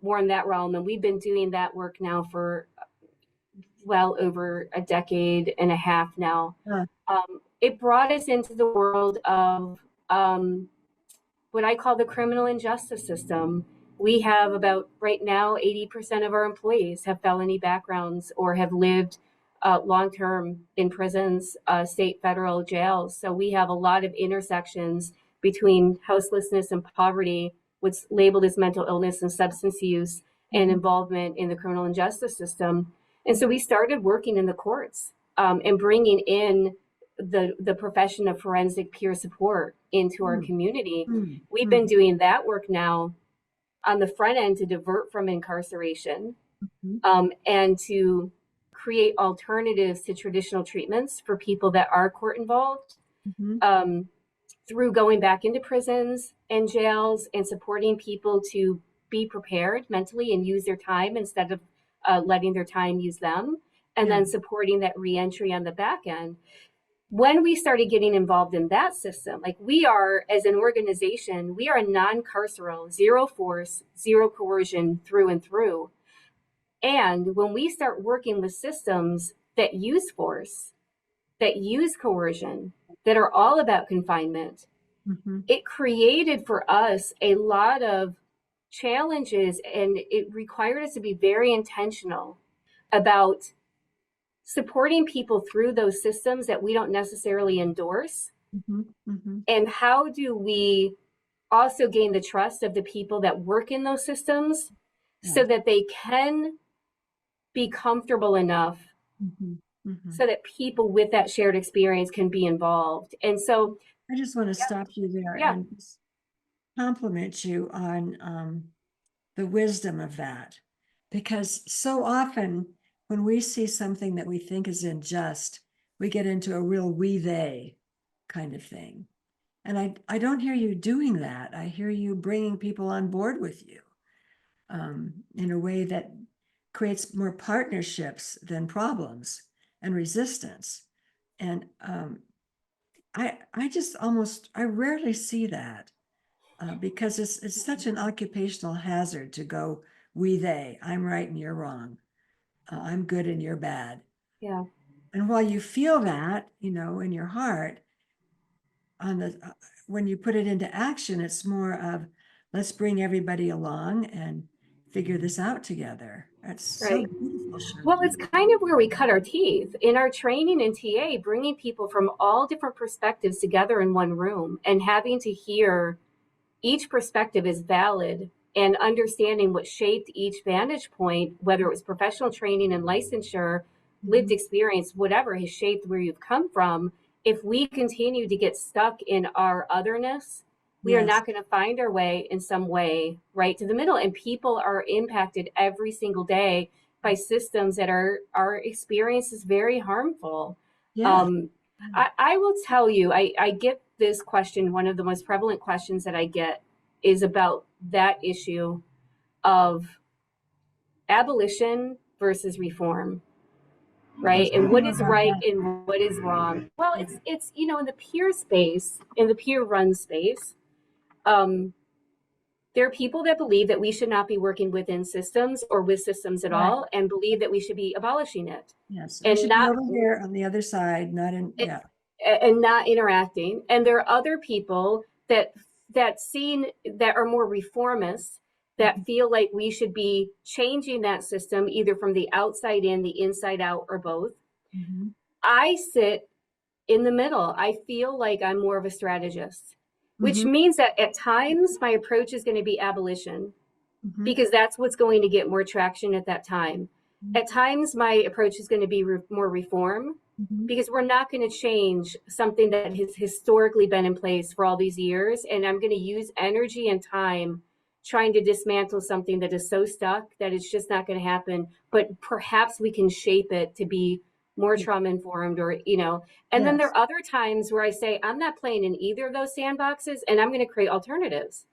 Speaker 2: more in that realm. And we've been doing that work now for well over a decade and a half now.
Speaker 1: Uh,
Speaker 2: It brought us into the world of what I call the criminal injustice system. We have about right now 80% of our employees have felony backgrounds or have lived long term in prisons, state, federal jails. So we have a lot of intersections between houselessness and poverty what's labeled as mental illness and substance use and involvement in the criminal and justice system. And so we started working in the courts and bringing in the profession of forensic peer support into our community. We've been doing that work now on the front end to divert from incarceration and to create alternatives to traditional treatments for people that are court involved through going back into prisons and jails and supporting people to be prepared mentally and use their time instead of letting their time use them, and then supporting that reentry on the back end. When we started getting involved in that system, like we are as an organization, we are a non-carceral, zero force, zero coercion through and through. And when we start working with systems that use force, that use coercion, that are all about confinement, it created for us a lot of challenges, and it required us to be very intentional about supporting people through those systems that we don't necessarily endorse. And how do we also gain the trust of the people that work in those systems so that they can be comfortable enough so that people with that shared experience can be involved. And so
Speaker 1: I just want to stop you there and compliment you on the wisdom of that, because so often when we see something that we think is unjust, we get into a real we they kind of thing. And I don't hear you doing that. I hear you bringing people on board with you in a way that creates more partnerships than problems and resistance. And I rarely see that because it's such an occupational hazard to go we they. I'm right and you're wrong. I'm good and you're bad.
Speaker 2: yeah.
Speaker 1: And while you feel that, in your heart, on the when you put it into action, it's more of let's bring everybody along and figure this out together. That's so beautiful.
Speaker 2: Well, it's kind of where we cut our teeth in our training in TA, bringing people from all different perspectives together in one room and having to hear each perspective is valid, and understanding what shaped each vantage point, whether it was professional training and licensure, lived experience, whatever has shaped where you've come from. If we continue to get stuck in our otherness, we are not going to find our way in some way right to the middle. And people are impacted every single day by systems that are experience is very harmful. I will tell you, I get this question. One of the most prevalent questions that I get is about that issue of abolition versus reform, right? And what is right and what is wrong. Well, it's in the peer space, in the peer run space, there are people that believe that we should not be working within systems or with systems at all, and believe that we should be abolishing it.
Speaker 1: Yes,
Speaker 2: and
Speaker 1: should
Speaker 2: not
Speaker 1: be over here on the other side, not in
Speaker 2: and not interacting. And there are other people that are more reformists, that feel like we should be changing that system either from the outside in, the inside out, or both. I sit in the middle. I feel like I'm more of a strategist, which means that at times my approach is going to be abolition because that's what's going to get more traction at that time. At times my approach is going to be more reform because we're not going to change something that has historically been in place for all these years. And I'm going to use energy and time trying to dismantle something that is so stuck that it's just not going to happen. But perhaps we can shape it to be more trauma informed, or, and then there are other times where I say, I'm not playing in either of those sandboxes, and I'm going to create alternatives.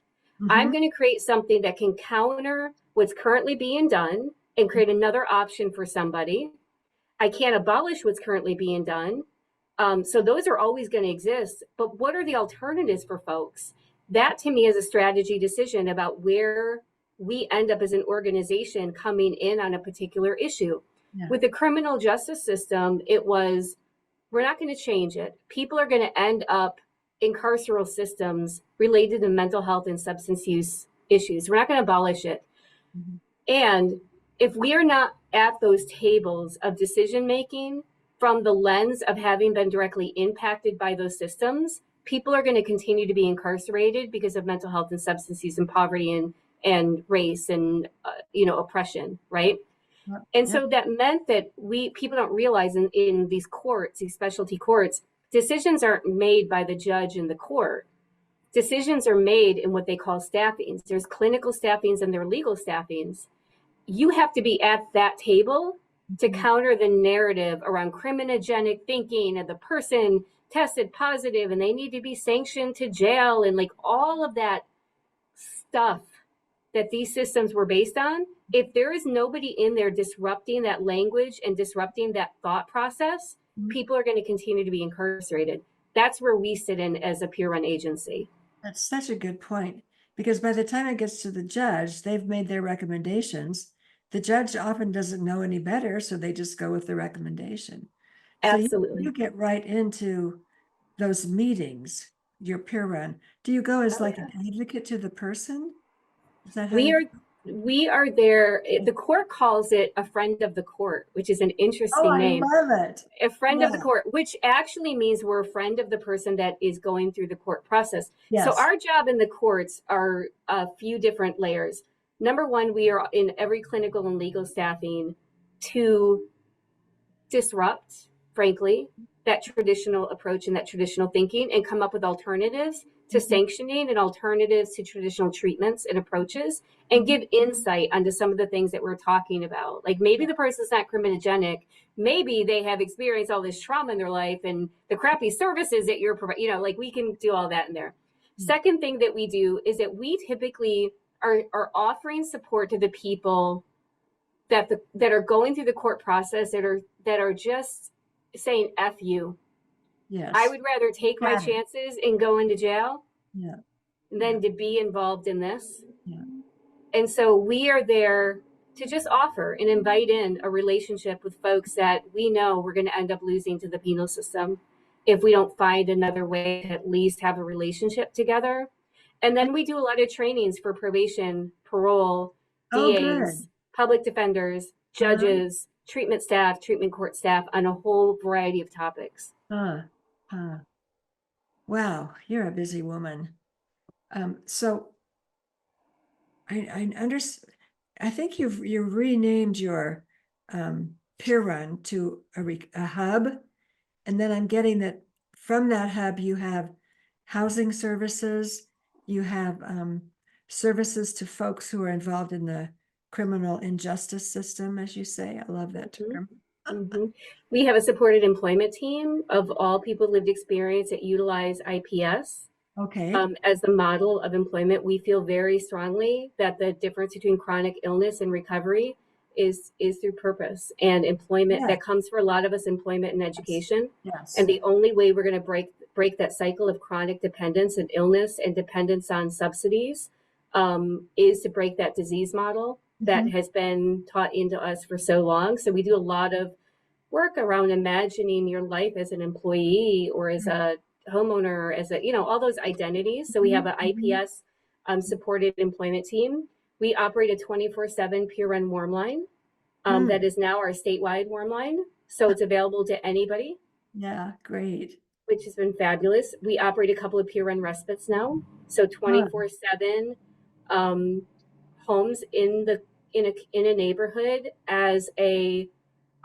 Speaker 2: I'm going to create something that can counter what's currently being done and create another option for somebody. I can't abolish what's currently being done. So those are always going to exist. But what are the alternatives for folks? That to me is a strategy decision about where we end up as an organization coming in on a particular issue. With the criminal justice system, it was, we're not going to change it. People are going to end up in carceral systems related to mental health and substance use issues. We're not going to abolish it. And if we are not at those tables of decision making from the lens of having been directly impacted by those systems, people are going to continue to be incarcerated because of mental health and substance use and poverty and race and oppression, right? And
Speaker 1: Yep.
Speaker 2: so that meant that people don't realize in these courts, these specialty courts, decisions aren't made by the judge in the court. Decisions are made in what they call staffings. There's clinical staffings and there are legal staffings. You have to be at that table to counter the narrative around criminogenic thinking and the person tested positive and they need to be sanctioned to jail and like all of that stuff that these systems were based on. If there is nobody in there disrupting that language and disrupting that thought process, people are going to continue to be incarcerated. That's where we sit in as a peer run agency.
Speaker 1: That's such a good point, because by the time it gets to the judge, they've made their recommendations. The judge often doesn't know any better, so they just go with the recommendation. So
Speaker 2: Absolutely.
Speaker 1: you get right into those meetings, your peer run. Do you go as
Speaker 2: Oh,
Speaker 1: like
Speaker 2: yeah.
Speaker 1: an advocate to the person? Is that how
Speaker 2: We
Speaker 1: you?
Speaker 2: are we are there. The court calls it a friend of the court, which is an
Speaker 1: Oh,
Speaker 2: interesting
Speaker 1: I
Speaker 2: name.
Speaker 1: love it.
Speaker 2: A friend of the
Speaker 1: Yeah.
Speaker 2: court, which actually means we're a friend of the person that is going through the court process. So
Speaker 1: Yes.
Speaker 2: our job in the courts are a few different layers. Number one, we are in every clinical and legal staffing to disrupt, frankly, that traditional approach and that traditional thinking and come up with alternatives to sanctioning and alternatives to traditional treatments and approaches and give insight onto some of the things that we're talking about. Like maybe the person's not criminogenic, maybe they have experienced all this trauma in their life and the crappy services that you're providing, like we can do all that in there. Second thing that we do is that we typically are offering support to the people that are going through the court process that are just saying F you.
Speaker 1: Yes.
Speaker 2: I would rather take my
Speaker 1: Got it.
Speaker 2: chances and go into jail
Speaker 1: Yeah.
Speaker 2: than to be involved in this.
Speaker 1: Yeah.
Speaker 2: And so we are there to just offer and invite in a relationship with folks that we know we're going to end up losing to the penal system if we don't find another way to at least have a relationship together. And then we do a lot of trainings for probation, parole,
Speaker 1: Oh, good.
Speaker 2: DAs, public defenders, judges, treatment staff, treatment court staff on a whole variety of topics.
Speaker 1: Huh. Wow, you're a busy woman. So I think you renamed your peer run to a hub, and then I'm getting that from that hub you have housing services, you have services to folks who are involved in the criminal injustice system, as you say. I love that term.
Speaker 2: Mm-hmm. We have a supported employment team of all people with lived experience that utilize IPS.
Speaker 1: Okay.
Speaker 2: As the model of employment. We feel very strongly that the difference between chronic illness and recovery is through purpose and employment.
Speaker 1: Yes.
Speaker 2: That comes for a lot of us, employment and education.
Speaker 1: Yes.
Speaker 2: And the only way we're going to break that cycle of chronic dependence and illness and dependence on subsidies is to break that disease model that has been taught into us for so long. So we do a lot of work around imagining your life as an employee or as a homeowner, as all those identities. So we have an IPS supported employment team. We operate a 24/7 peer run warm line that is now our statewide warm line. So it's available to anybody.
Speaker 1: Yeah, great.
Speaker 2: Which has been fabulous. We operate a couple of peer run respites now. So 24/7 homes in a neighborhood as a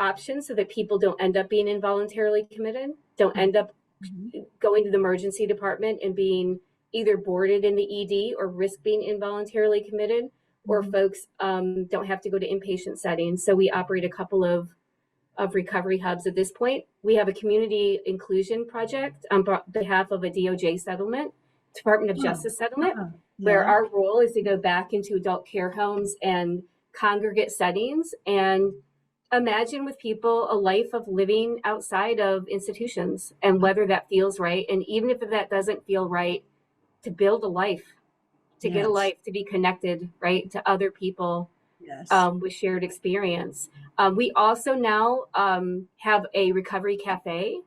Speaker 2: option so that people don't end up being involuntarily committed, don't end up going to the emergency department and being either boarded in the ED or risk being involuntarily committed, or folks don't have to go to inpatient settings. So we operate a couple of recovery hubs at this point. We have a community inclusion project on behalf of a DOJ settlement, Department of Justice settlement, where our role is to go back into adult care homes and congregate settings and imagine with people a life of living outside of institutions and whether that feels right. And even if that doesn't feel right, to build a life, to get a life, to be connected, right, to other people with shared experience. We also now have a recovery cafe.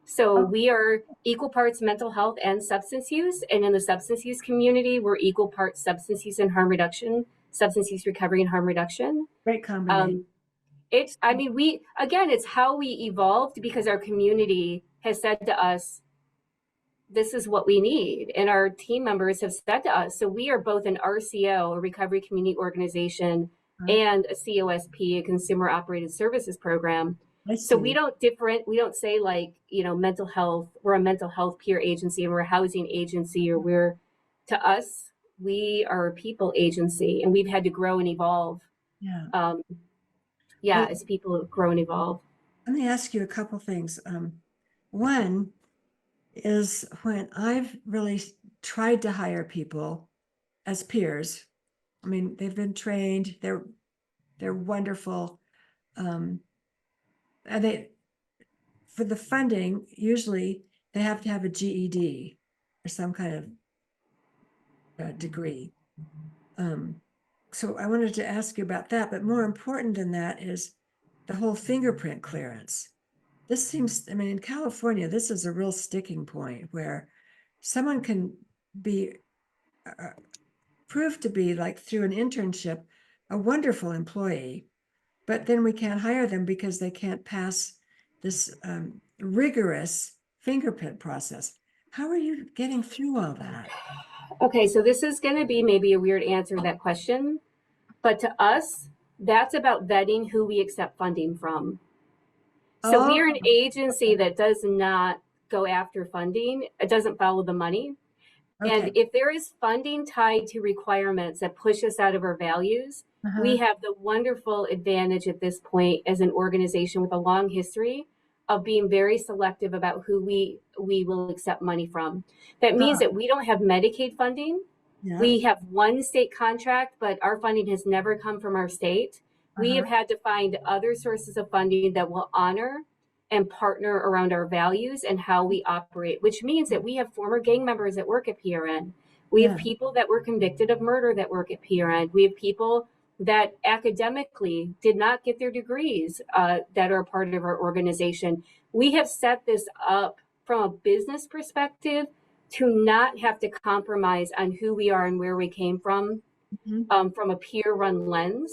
Speaker 2: So we are equal parts mental health and substance use. And in the substance use community, we're equal parts substance use and harm reduction, substance use recovery and harm reduction.
Speaker 1: Great combination.
Speaker 2: It's how we evolved because our community has said to us, this is what we need. And our team members have said to us, so we are both an RCO, a recovery community organization,
Speaker 1: Huh?
Speaker 2: and a COSP, a consumer operated services program.
Speaker 1: I
Speaker 2: So we
Speaker 1: see.
Speaker 2: don't say like, mental health, we're a mental health peer agency, or we're a housing agency, or to us, we are a people agency, and we've had to grow and evolve.
Speaker 1: Yeah.
Speaker 2: Um,
Speaker 1: Well,
Speaker 2: as people grow and evolve.
Speaker 1: let me ask you a couple things. One is when I've really tried to hire people as peers. I mean, they've been trained, they're wonderful. And they, for the funding, usually they have to have a GED or some kind of degree. So I wanted to ask you about that, but more important than that is the whole fingerprint clearance. This seems, I mean, in California, this is a real sticking point where someone can be proved to be, like through an internship, a wonderful employee, but then we can't hire them because they can't pass this rigorous fingerprint process. How are you getting through all that?
Speaker 2: Okay, so this is going to be maybe a weird answer to that question, but to us, that's about vetting who we accept funding from. So
Speaker 1: Oh,
Speaker 2: we are an agency that does not go after funding. It doesn't follow the money. And
Speaker 1: okay.
Speaker 2: if there is funding tied to requirements that push us out of our values, we
Speaker 1: Uh-huh.
Speaker 2: have the wonderful advantage at this point as an organization with a long history of being very selective about who we will accept money from. That means
Speaker 1: Ah,
Speaker 2: that we don't have Medicaid funding.
Speaker 1: yeah.
Speaker 2: We have one state contract, but our funding has never come from our state. We
Speaker 1: Uh-huh.
Speaker 2: have had to find other sources of funding that will honor and partner around our values and how we operate, which means that we have former gang members that work at PRN. We have
Speaker 1: Yeah.
Speaker 2: people that were convicted of murder that work at PRN. We have people that academically did not get their degrees that are part of our organization. We have set this up from a business perspective to not have to compromise on who we are and where we came
Speaker 1: Hmm.
Speaker 2: from a peer run lens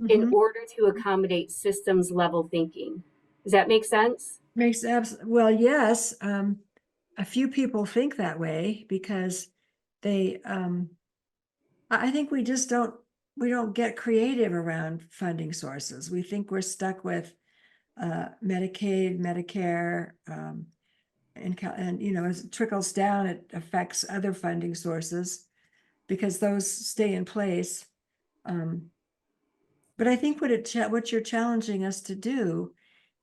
Speaker 2: in
Speaker 1: Hmm.
Speaker 2: order to accommodate systems level thinking. Does that make sense?
Speaker 1: Makes well, yes. A few people think that way because they I think we just don't get creative around funding sources. We think we're stuck with Medicaid, Medicare, and as it trickles down, it affects other funding sources because those stay in place. Um, but I think what you're challenging us to do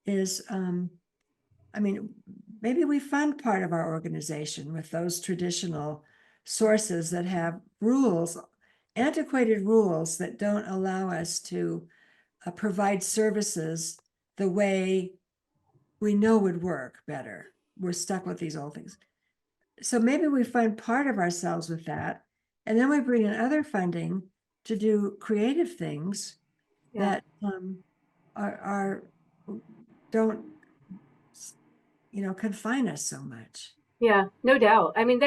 Speaker 1: is, I mean, maybe we fund part of our organization with those traditional sources that have rules, antiquated rules that don't allow us to provide services the way we know would work better. We're stuck with these old things. So maybe we fund part of ourselves with that, and then we bring in other funding to do creative things
Speaker 2: Yeah.
Speaker 1: that are don't confine us so much.
Speaker 2: Yeah, no doubt. I mean,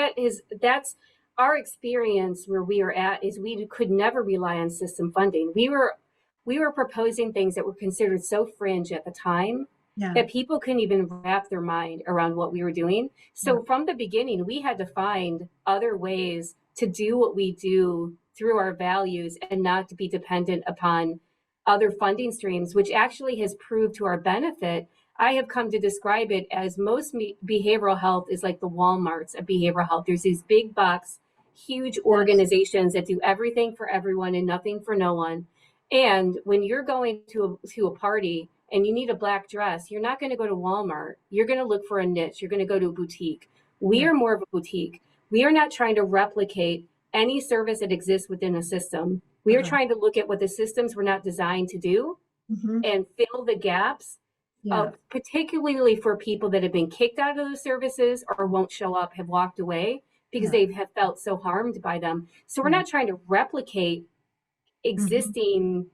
Speaker 2: that's our experience where we are at is we could never rely on system funding. We were proposing things that were considered so fringe at the time
Speaker 1: Yeah,
Speaker 2: that people couldn't even wrap their mind around what we were doing.
Speaker 1: yeah,
Speaker 2: So from the beginning, we had to find other ways to do what we do through our values and not to be dependent upon other funding streams, which actually has proved to our benefit. I have come to describe it as most behavioral health is like the Walmarts of behavioral health. There's these big box, huge
Speaker 1: yes,
Speaker 2: organizations that do everything for everyone and nothing for no one. And when you're going to a party and you need a black dress, you're not going to go to Walmart. You're going to look for a niche. You're going to go to a boutique. We
Speaker 1: yeah,
Speaker 2: are more of a boutique. We are not trying to replicate any service that exists within a system. We are
Speaker 1: uh-huh.
Speaker 2: trying to look at what the systems were not designed to do
Speaker 1: Hmm.
Speaker 2: and fill the gaps
Speaker 1: Yeah,
Speaker 2: particularly for people that have been kicked out of those services or won't show up, have walked away because
Speaker 1: yeah,
Speaker 2: they have felt so harmed by them. So we're
Speaker 1: yeah.
Speaker 2: not trying to replicate
Speaker 1: Hmm.
Speaker 2: existing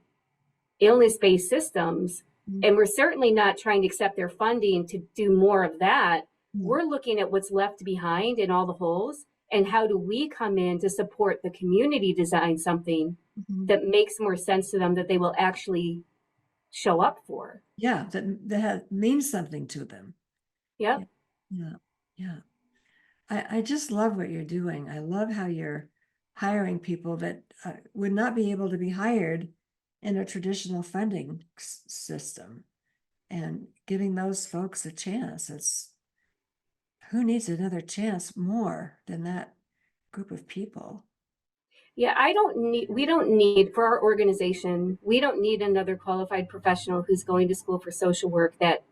Speaker 2: illness-based systems,
Speaker 1: Hmm.
Speaker 2: and we're certainly not trying to accept their funding to do more of that.
Speaker 1: Yeah.
Speaker 2: We're looking at what's left behind in all the holes and how do we come in to support the community design something
Speaker 1: Hmm.
Speaker 2: that makes more sense to them that they will actually show up for.
Speaker 1: Yeah, that means something to them. Yeah,
Speaker 2: Yep.
Speaker 1: yeah, yeah. I just love what you're doing. I love how you're hiring people that would not be able to be hired in a traditional funding system and giving those folks a chance. It's who needs another chance more than that group of people?
Speaker 2: Yeah, we don't need, for our organization, we don't need another qualified professional who's going to school for social work that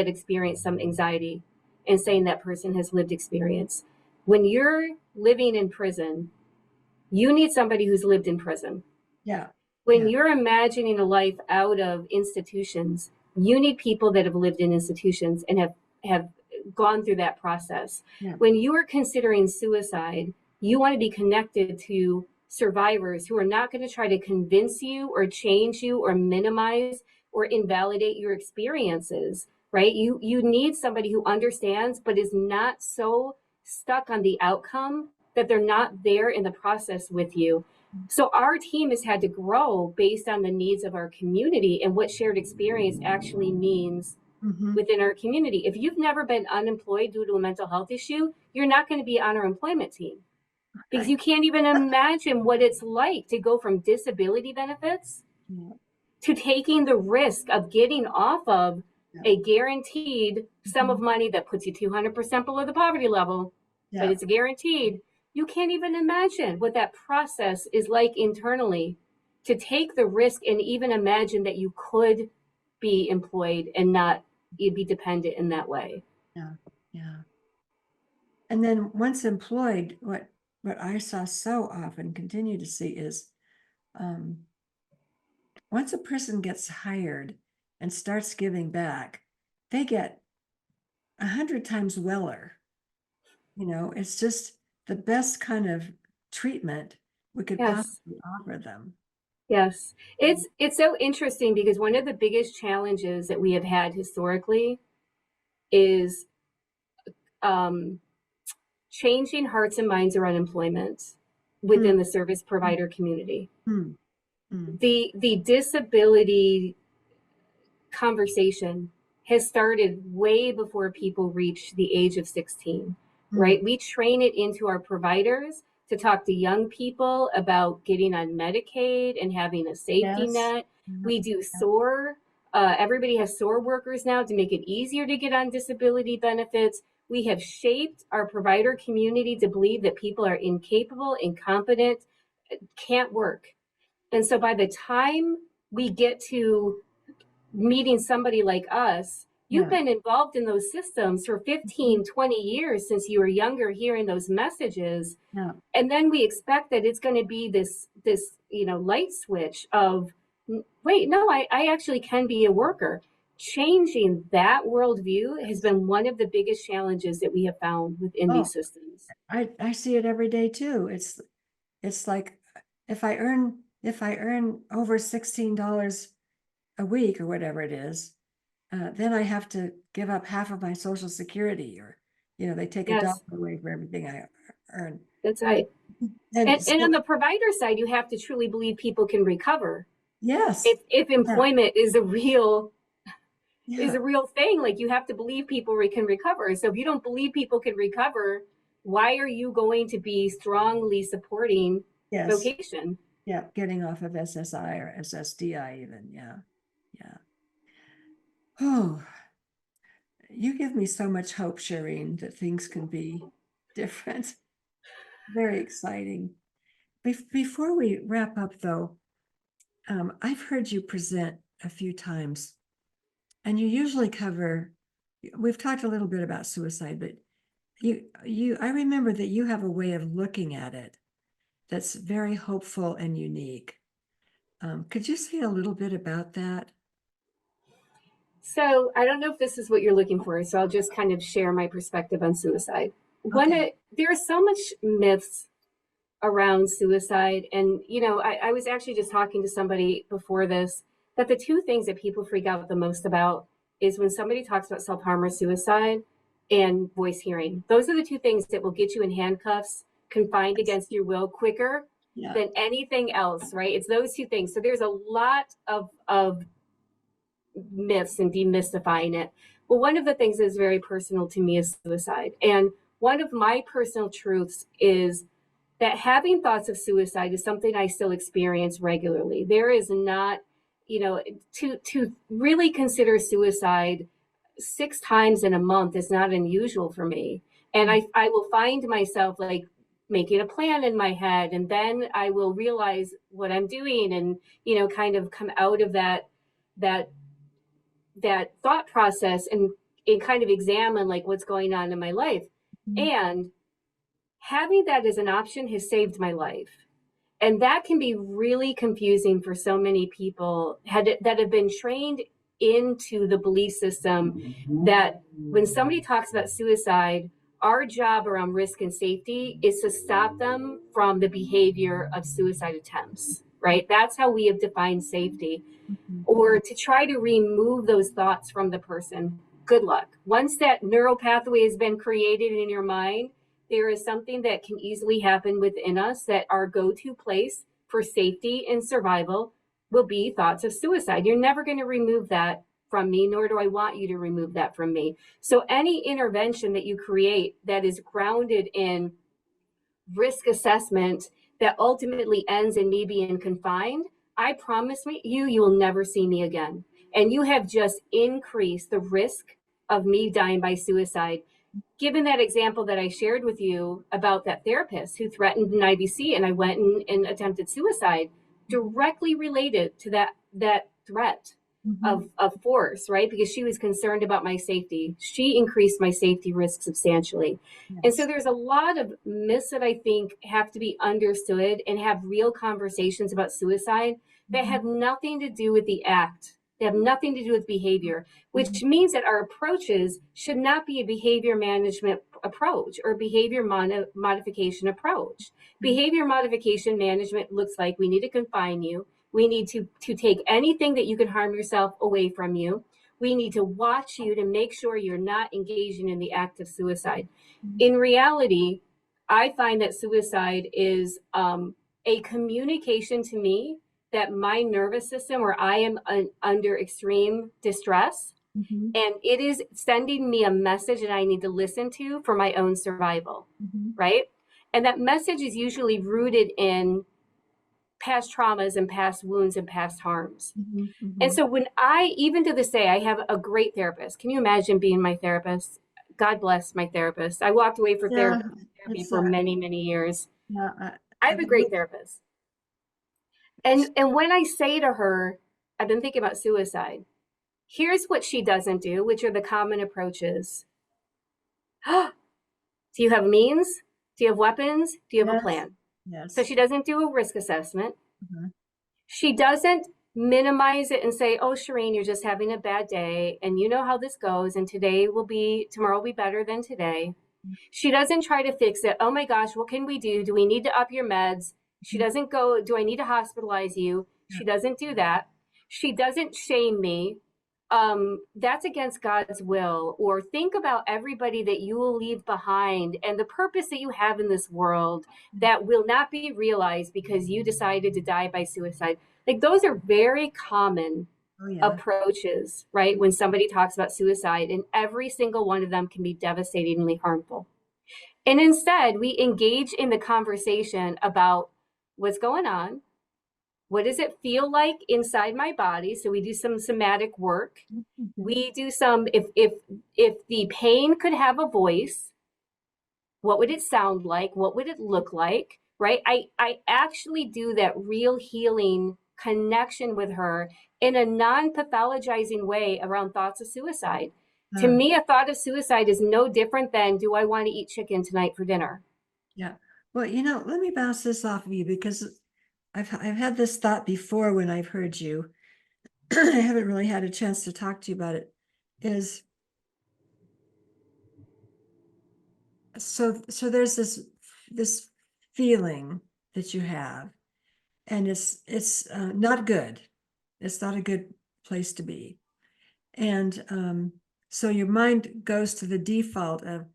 Speaker 2: experienced some anxiety and saying that person has lived experience. When you're living in prison, you need somebody who's lived in prison.
Speaker 1: Yeah,
Speaker 2: When
Speaker 1: yeah,
Speaker 2: you're imagining a life out of institutions, you need people that have lived in institutions and have gone through that process.
Speaker 1: yeah,
Speaker 2: When you are considering suicide, you want to be connected to survivors who are not going to try to convince you or change you or minimize or invalidate your experiences, right? You need somebody who understands but is not so stuck on the outcome that they're not there in the process with you. So our team has had to grow based on the needs of our community and what shared experience actually means
Speaker 1: hmm,
Speaker 2: within our community. If you've never been unemployed due to a mental health issue, you're not going to be on our employment team because
Speaker 1: right.
Speaker 2: you can't even imagine what it's like to go from disability benefits
Speaker 1: Yeah,
Speaker 2: to taking the risk of getting off of
Speaker 1: yeah,
Speaker 2: a guaranteed sum of
Speaker 1: mhm,
Speaker 2: money that puts you 200% below the poverty level, but
Speaker 1: yeah.
Speaker 2: it's guaranteed. You can't even imagine what that process is like internally to take the risk and even imagine that you could be employed and not be dependent in that way.
Speaker 1: Yeah, yeah. And then once employed, what I saw so often, continue to see is um, once a person gets hired and starts giving back, they get 100 times weller. It's just the best kind of treatment we could
Speaker 2: Yes.
Speaker 1: possibly offer them.
Speaker 2: Yes. It's so interesting because one of the biggest challenges that we have had historically is um, changing hearts and minds around employment
Speaker 1: Hmm,
Speaker 2: within the service provider community.
Speaker 1: hmm, hmm.
Speaker 2: The disability conversation has started way before people reach the age of 16,
Speaker 1: Hmm.
Speaker 2: right? We train it into our providers to talk to young people about getting on Medicaid and having a safety
Speaker 1: Yes.
Speaker 2: net.
Speaker 1: Yep,
Speaker 2: We do
Speaker 1: yep,
Speaker 2: SOAR. Everybody has SOAR workers now to make it easier to get on disability benefits. We have shaped our provider community to believe that people are incapable, incompetent, can't work. And so by the time we get to meeting somebody like us, you've
Speaker 1: yeah,
Speaker 2: been involved in those systems for
Speaker 1: mhm,
Speaker 2: 15, 20 years since you were younger, hearing those messages.
Speaker 1: yeah.
Speaker 2: And then we expect that it's going to be this light switch of, wait, no, I actually can be a worker. Changing that worldview has
Speaker 1: Yes.
Speaker 2: been one of the biggest challenges that we have found within
Speaker 1: Oh,
Speaker 2: these systems.
Speaker 1: I see it every day too. It's like if I earn over $16 a week or whatever it is, then I have to give up half of my Social Security, or they take a dollar
Speaker 2: Yes,
Speaker 1: away for everything I earn.
Speaker 2: that's right.
Speaker 1: And
Speaker 2: And on
Speaker 1: so,
Speaker 2: the provider side, you have to truly believe people can recover.
Speaker 1: yes,
Speaker 2: If
Speaker 1: yeah,
Speaker 2: employment is
Speaker 1: yeah,
Speaker 2: a real thing. Like you have to believe people can recover. So if you don't believe people can recover, why are you going to be strongly supporting
Speaker 1: yes,
Speaker 2: vocation?
Speaker 1: yeah, getting off of SSI or SSDI even, yeah, yeah. Oh, you give me so much hope, Cherene, that things can be different. Very exciting. Before we wrap up, though, I've heard you present a few times, and you usually cover. We've talked a little bit about suicide, but I remember that you have a way of looking at it that's very hopeful and unique. Could you say a little bit about that?
Speaker 2: So I don't know if this is what you're looking for. So I'll just kind of share my perspective on suicide.
Speaker 1: Okay.
Speaker 2: There are so much myths around suicide. And, I was actually just talking to somebody before this that the two things that people freak out the most about is when somebody talks about self harm or suicide and voice hearing. Those are the two things that will get you in handcuffs, confined against your will quicker
Speaker 1: Yeah.
Speaker 2: than anything else, right? It's those two things. So there's a lot of myths and demystifying it. Well, one of the things that is very personal to me is suicide. And one of my personal truths is that having thoughts of suicide is something I still experience regularly. There is not, to really consider suicide 6 times in a month is not unusual for me. And I will find myself like making a plan in my head, and then I will realize what I'm doing, and kind of come out of that that thought process, and kind of examine like what's going on in my life. And having that as an option has saved my life. And that can be really confusing for so many people that have been trained into the belief system that when somebody talks about suicide, our job around risk and safety is to stop them from the behavior of suicide attempts, right? That's how we have defined safety. Or to try to remove those thoughts from the person. Good luck. Once that neural pathway has been created in your mind, there is something that can easily happen within us that our go-to place for safety and survival will be thoughts of suicide. You're never going to remove that from me, nor do I want you to remove that from me. So any intervention that you create that is grounded in risk assessment that ultimately ends in me being confined, I promise you will never see me again. And you have just increased the risk of me dying by suicide. Given that example that I shared with you about that therapist who threatened an IVC and I went and attempted suicide, directly related to that threat of force, right? Because she was concerned about my safety. She increased my safety risk substantially.
Speaker 1: Yes.
Speaker 2: And so there's a lot of myths that I think have to be understood and have real conversations about suicide that have nothing to do with the act. They have nothing to do with behavior, which means that our approaches should not be a behavior management approach or behavior modification approach. Behavior modification management looks like we need to confine you. We need to take anything that you can harm yourself away from you. We need to watch you to make sure you're not engaging in the act of suicide. In reality, I find that suicide is a communication to me that my nervous system, or I am under extreme distress, and it is sending me a message that I need to listen to for my own survival, right? And that message is usually rooted in past traumas and past wounds and past harms. And so when even to this day, I have a great therapist. Can you imagine being my therapist? God bless my therapist. I walked away from therapy for many, many years. I have a great therapist. And when I say to her, I've been thinking about suicide, here's what she doesn't do, which are the common approaches. Do you have means? Do you have weapons? Do you have a plan?
Speaker 1: Yes.
Speaker 2: So she doesn't do a risk assessment. She doesn't minimize it and say, oh, Cherene, you're just having a bad day. And you know how this goes. And tomorrow will be better than today. She doesn't try to fix it. Oh my gosh, what can we do? Do we need to up your meds? She doesn't go, do I need to hospitalize you? She doesn't do that. She doesn't shame me. That's against God's will. Or think about everybody that you will leave behind and the purpose that you have in this world that will not be realized because you decided to die by suicide. Like those are very common approaches, right? When somebody talks about suicide, and every single one of them can be devastatingly harmful. And instead, we engage in the conversation about what's going on. What does it feel like inside my body? So we do some somatic work. We do some, if the pain could have a voice, what would it sound like? What would it look like? Right? I actually do that real healing connection with her in a non-pathologizing way around thoughts of suicide. To me, a thought of suicide is no different than, do I want to eat chicken tonight for dinner?
Speaker 1: Yeah. Well, let me bounce this off of you because I've had this thought before when I've heard you. I haven't really had a chance to talk to you about it. So there's this feeling that you have, and it's not good. It's not a good place to be. And so your mind goes to the default of,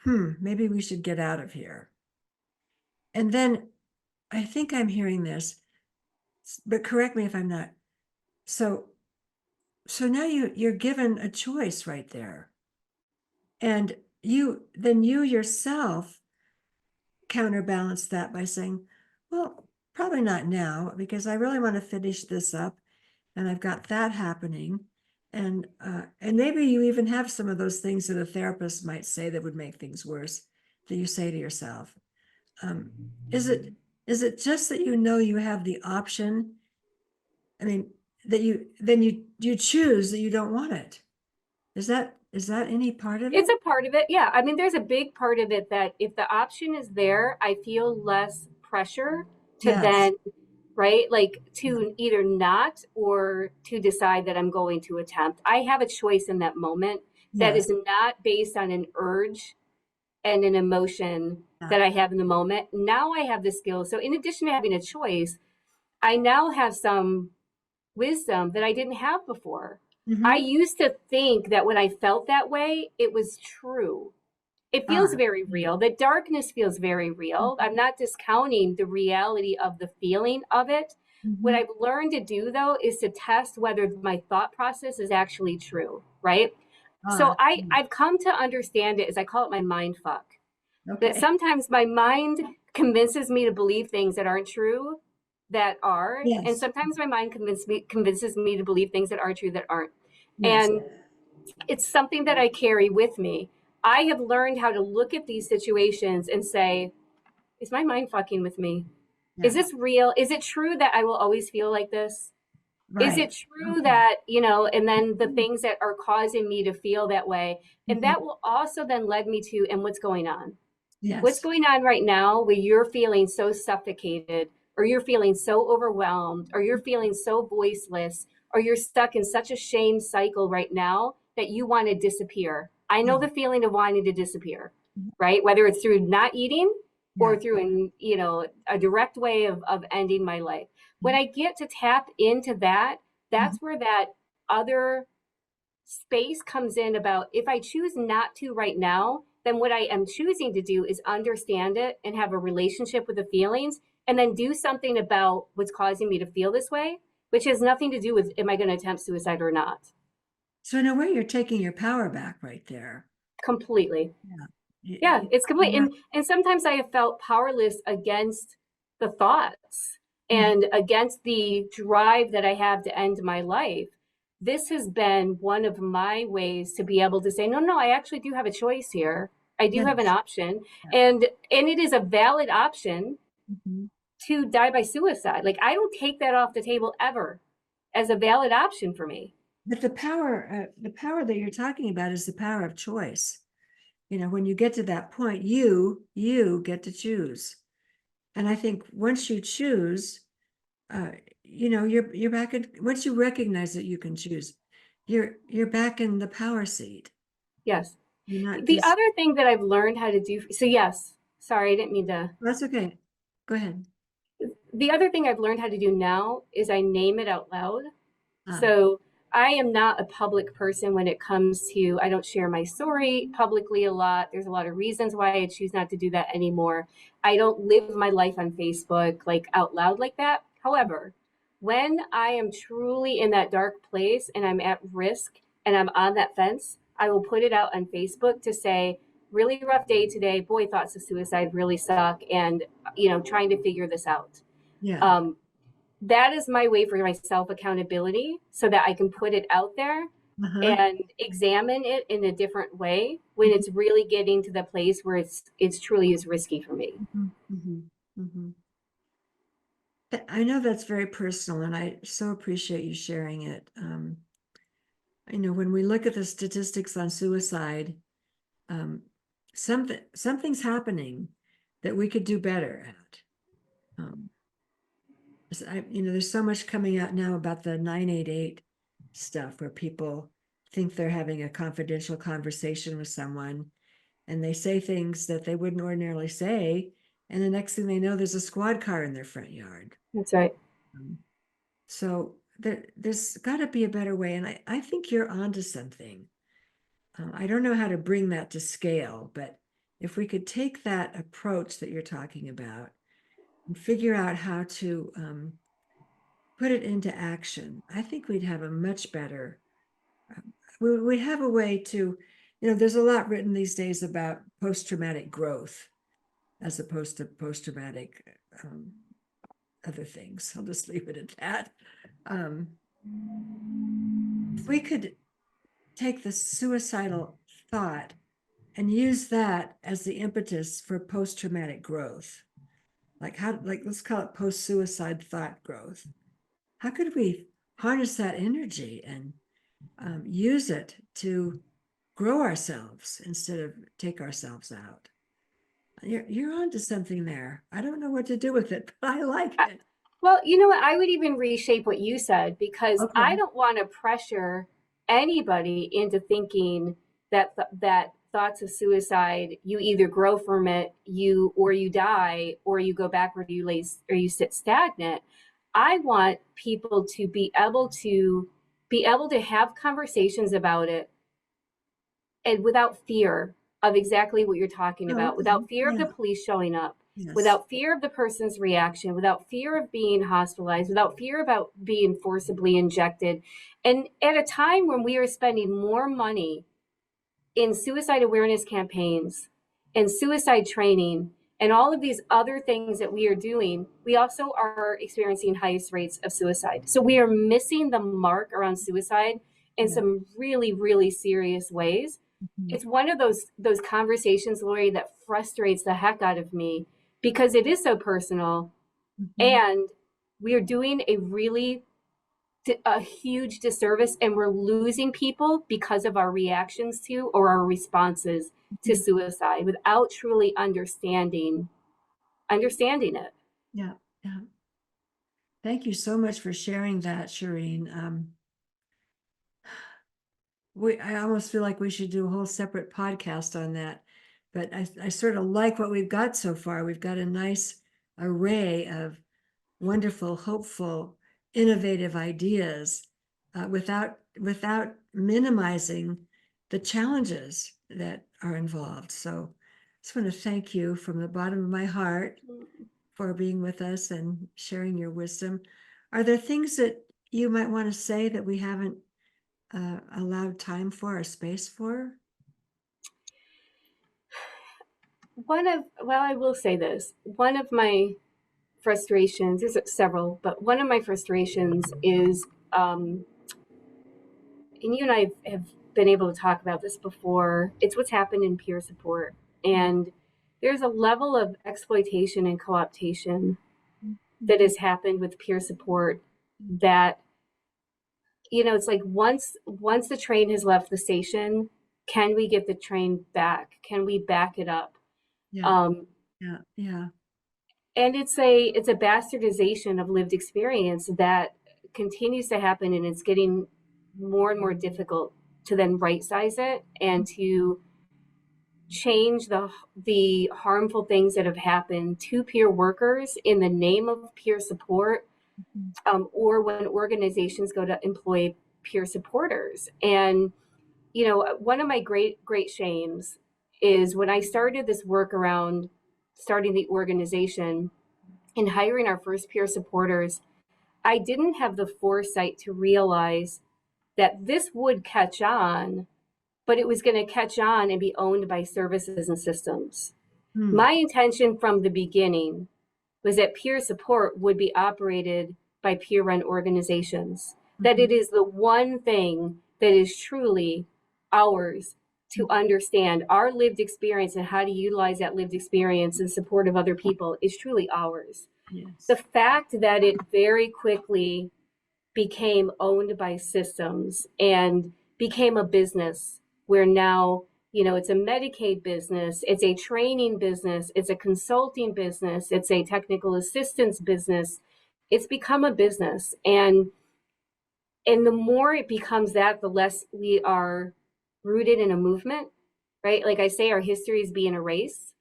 Speaker 1: maybe we should get out of here. And then I think I'm hearing this, but correct me if I'm not. So now you're given a choice right there. And you yourself counterbalance that by saying, well, probably not now, because I really want to finish this up and I've got that happening. And maybe you even have some of those things that a therapist might say that would make things worse, that you say to yourself. Um, is it just that you know you have the option? I mean, that you choose that you don't want it. Is that any part of
Speaker 2: It's
Speaker 1: it?
Speaker 2: a part of it. Yeah. I mean, there's a big part of it that if the option is there, I feel less pressure to
Speaker 1: Yes.
Speaker 2: then, right? Like
Speaker 1: Yeah.
Speaker 2: to either not or to decide that I'm going to attempt. I have a choice in that moment that
Speaker 1: Yes.
Speaker 2: is not based on an urge and an emotion
Speaker 1: Yeah.
Speaker 2: that I have in the moment. Now I have the skills. So in addition to having a choice, I now have some wisdom that I didn't have before. I
Speaker 1: Mm-hmm.
Speaker 2: used to think that when I felt that way, it was true. It feels
Speaker 1: Ah.
Speaker 2: very
Speaker 1: Yeah.
Speaker 2: real. The darkness feels very real. I'm not discounting the reality of the feeling of it. What
Speaker 1: Mm-hmm.
Speaker 2: I've learned to do though is to test whether my thought process is actually true, right? So
Speaker 1: Ah.
Speaker 2: I've come to understand it as I call it my mind fuck. That
Speaker 1: Okay.
Speaker 2: sometimes my mind convinces me to believe things that aren't true that are, and
Speaker 1: Yes.
Speaker 2: sometimes my mind convinces me to believe things that are true that aren't.
Speaker 1: Yes.
Speaker 2: And it's something that I carry with me. I have learned how to look at these situations and say, is my mind fucking with me? Is
Speaker 1: Yeah.
Speaker 2: this real? Is it true that I will always feel like this? Is it
Speaker 1: Right.
Speaker 2: true
Speaker 1: Okay.
Speaker 2: that, and then the things that are causing me to feel that way? And
Speaker 1: Mhm.
Speaker 2: that will also then lead me to, and what's going on? What's
Speaker 1: Yes.
Speaker 2: going on right now where you're feeling so suffocated, or you're feeling so overwhelmed, or you're feeling so voiceless, or you're stuck in such a shame cycle right now that you want to disappear? I know
Speaker 1: Yeah.
Speaker 2: the feeling of wanting to disappear, right? Whether it's through not eating or
Speaker 1: Yeah.
Speaker 2: through a direct way of ending my life. When I get to tap into that,
Speaker 1: Mhm.
Speaker 2: that's where that other space comes in about if I choose not to right now, then what I am choosing to do is understand it and have a relationship with the feelings and then do something about what's causing me to feel this way, which has nothing to do with am I going to attempt suicide or not.
Speaker 1: So in a way, you're taking your power back right there.
Speaker 2: Completely.
Speaker 1: Yeah.
Speaker 2: Yeah, it's complete.
Speaker 1: You're not.
Speaker 2: And sometimes I have felt powerless against the thoughts
Speaker 1: Mhm.
Speaker 2: and against the drive that I have to end my life. This has been one of my ways to be able to say, no, no, I actually do have a choice here. I do have an
Speaker 1: Yes.
Speaker 2: option.
Speaker 1: Yeah.
Speaker 2: And it is a valid option
Speaker 1: Mhm.
Speaker 2: to die by suicide. Like I don't take that off the table ever as a valid option for me.
Speaker 1: But the power that you're talking about is the power of choice. When you get to that point, you get to choose. And I think once you choose, uh, you're back in. Once you recognize that you can choose, you're back in the power seat.
Speaker 2: Yes.
Speaker 1: You're not
Speaker 2: The
Speaker 1: just.
Speaker 2: other thing that I've learned how to do, so yes, sorry, I didn't mean to.
Speaker 1: That's okay. Go ahead.
Speaker 2: The other thing I've learned how to do now is I name it out loud.
Speaker 1: Ah.
Speaker 2: So I am not a public person when it comes to, I don't share my story publicly a lot. There's a lot of reasons why I choose not to do that anymore. I don't live my life on Facebook like out loud like that. However, when I am truly in that dark place and I'm at risk and I'm on that fence, I will put it out on Facebook to say, really rough day today. Boy, thoughts of suicide really suck. And, trying to figure this out.
Speaker 1: Yeah.
Speaker 2: Um, that is my way for myself accountability so that I can put it out there
Speaker 1: Uh-huh.
Speaker 2: and examine it in a different way when it's really getting to the place where it's truly is risky for me.
Speaker 1: Mhm. Mhm. Mhm. I know that's very personal, and I so appreciate you sharing it. When we look at the statistics on suicide, um, something's happening that we could do better at. Um, there's so much coming out now about the 988 stuff where people think they're having a confidential conversation with someone and they say things that they wouldn't ordinarily say. And the next thing they know, there's a squad car in their front yard.
Speaker 2: That's right.
Speaker 1: Um, So there's got to be a better way. And I think you're onto something. I don't know how to bring that to scale, but if we could take that approach that you're talking about and figure out how to put it into action, I think we'd have a much better, we'd have a way to there's a lot written these days about post-traumatic growth as opposed to post-traumatic other things. I'll just leave it at that. If we could take the suicidal thought and use that as the impetus for post-traumatic growth, let's call it post-suicide thought growth. How could we harness that energy and use it to grow ourselves instead of take ourselves out? You're onto something there. I don't know what to do with it, but I like
Speaker 2: I-
Speaker 1: it.
Speaker 2: Well, you know what? I would even reshape what you said because I
Speaker 1: Okay.
Speaker 2: don't want to pressure anybody into thinking that that thoughts of suicide, you either grow from it, you die, or you go backward, or you sit stagnant. I want people to be able to have conversations about it and without fear of exactly what you're talking
Speaker 1: Oh,
Speaker 2: about,
Speaker 1: okay.
Speaker 2: without fear of the
Speaker 1: Yeah.
Speaker 2: police showing up,
Speaker 1: Yes.
Speaker 2: without fear of the person's reaction, without fear of being hospitalized, without fear about being forcibly injected. And at a time when we are spending more money in suicide awareness campaigns and suicide training and all of these other things that we are doing, we also are experiencing highest rates of suicide. So we are missing the mark around suicide in
Speaker 1: Yeah.
Speaker 2: some really, really serious ways.
Speaker 1: Mhm.
Speaker 2: It's one of those conversations, Lori, that frustrates the heck out of me because it is so personal,
Speaker 1: Mhm.
Speaker 2: and we are doing a huge disservice, and we're losing people because of our reactions to or our responses to
Speaker 1: Mhm.
Speaker 2: suicide without truly understanding it.
Speaker 1: Yeah. Yeah. Thank you so much for sharing that, Cherene. I almost feel like we should do a whole separate podcast on that, but I sort of like what we've got so far. We've got a nice array of wonderful, hopeful, innovative ideas without minimizing the challenges that are involved. So I just want to thank you from the bottom of my heart for being with us and sharing your wisdom. Are there things that you might want to say that we haven't allowed time for or space for?
Speaker 2: Well, I will say this. One of my frustrations, there's several, but one of my frustrations is, and you and I have been able to talk about this before, it's what's happened in peer support. And there's a level of exploitation and co-optation that
Speaker 1: Mhm.
Speaker 2: has happened with peer support that, it's like once the train has left the station, can we get the train back? Can we back it up?
Speaker 1: Yeah,
Speaker 2: Um,
Speaker 1: yeah, yeah.
Speaker 2: and it's a bastardization of lived experience that continues to happen, and it's getting more and more difficult to then right size it and to change the harmful things that have happened to peer workers in the name of peer support,
Speaker 1: Mhm.
Speaker 2: or when organizations go to employ peer supporters. And one of my great shames is when I started this work around starting the organization and hiring our first peer supporters, I didn't have the foresight to realize that this would catch on, but it was going to catch on and be owned by services and systems.
Speaker 1: Hmm.
Speaker 2: My intention from the beginning was that peer support would be operated by peer run organizations, that it
Speaker 1: Mhm.
Speaker 2: is the one thing that is truly ours to understand. Our lived experience and how to utilize that lived experience in support of other people is truly ours. The
Speaker 1: Yes.
Speaker 2: fact that it very quickly became owned by systems and became a business where now, it's a Medicaid business, it's a training business, it's a consulting business, it's a technical assistance business. It's become a business. And the more it becomes that, the less we are rooted in a movement, right? Like I say, our history is being erased.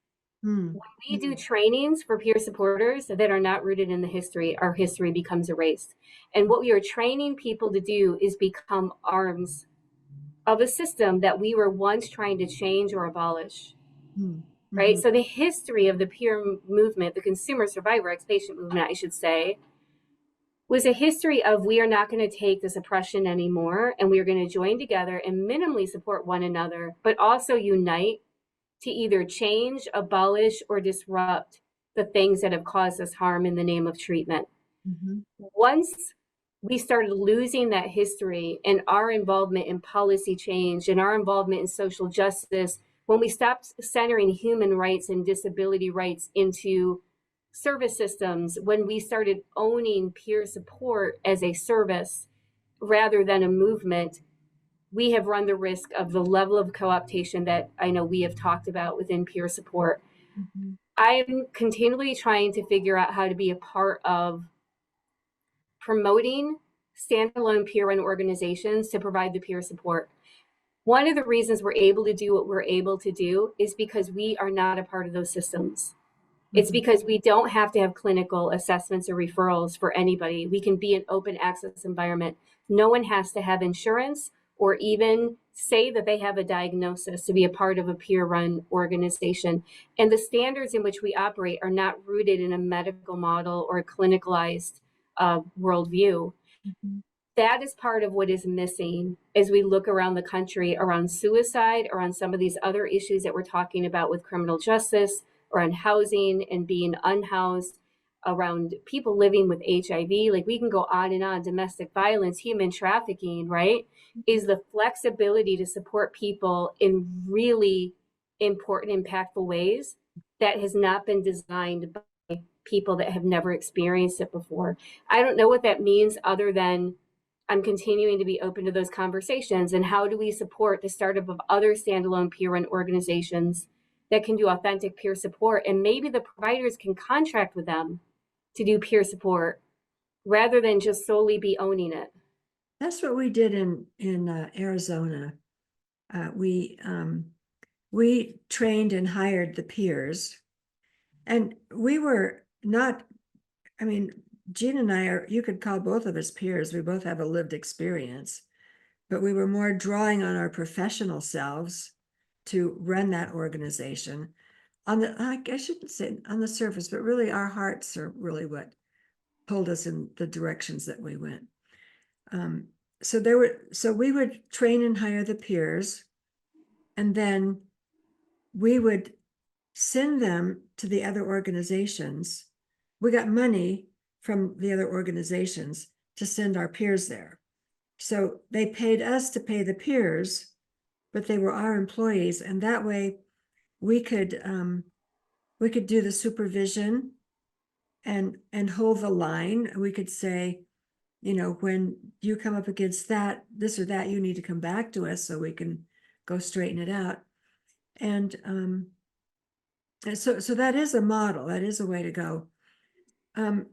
Speaker 1: Hmm.
Speaker 2: We do
Speaker 1: Hmm.
Speaker 2: trainings for peer supporters that are not rooted in the history. Our history becomes erased. And what we are training people to do is become arms of a system that we were once trying to change or abolish,
Speaker 1: Hmm.
Speaker 2: right?
Speaker 1: Mhm.
Speaker 2: So the history of the peer movement, the consumer survivor ex patient movement, I should say, was a history of we are not going to take this oppression anymore, and we are going to join together and minimally support one another, but also unite to either change, abolish, or disrupt the things that have caused us harm in the name of treatment.
Speaker 1: Mhm.
Speaker 2: Once we started losing that history and our involvement in policy change and our involvement in social justice, when we stopped centering human rights and disability rights into service systems, when we started owning peer support as a service rather than a movement, we have run the risk of the level of co-optation that I know we have talked about within peer support.
Speaker 1: Mhm.
Speaker 2: I'm continually trying to figure out how to be a part of promoting standalone peer run organizations to provide the peer support. One of the reasons we're able to do what we're able to do is because we are not a part of those systems. It's
Speaker 1: Mhm.
Speaker 2: because we don't have to have clinical assessments or referrals for anybody. We can be an open access environment. No one has to have insurance or even say that they have a diagnosis to be a part of a peer run organization. And the standards in which we operate are not rooted in a medical model or a clinicalized worldview.
Speaker 1: Mhm.
Speaker 2: That is part of what is missing as we look around the country around suicide, around some of these other issues that we're talking about with criminal justice, around housing and being unhoused, around people living with HIV. Like we can go on and on, domestic violence, human trafficking, right? Is the flexibility to support people in really important, impactful ways that has not been designed by people that have never experienced it before. I don't know what that means other than I'm continuing to be open to those conversations. And how do we support the startup of other standalone peer run organizations that can do authentic peer support? And maybe the providers can contract with them to do peer support rather than just solely be owning it.
Speaker 1: That's what we did in Arizona. Uh, we um, we trained and hired the peers, and we were not. I mean, Gene and I are. You could call both of us peers. We both have a lived experience, but we were more drawing on our professional selves to run that organization. I shouldn't say on the surface, but really our hearts are really what pulled us in the directions that we went. Um, so we would train and hire the peers, and then we would send them to the other organizations. We got money from the other organizations to send our peers there. So they paid us to pay the peers, but they were our employees, and that way we could do the supervision and hold the line. We could say, when you come up against that, this or that, you need to come back to us so we can go straighten it out. And so that is a model. That is a way to go. Um,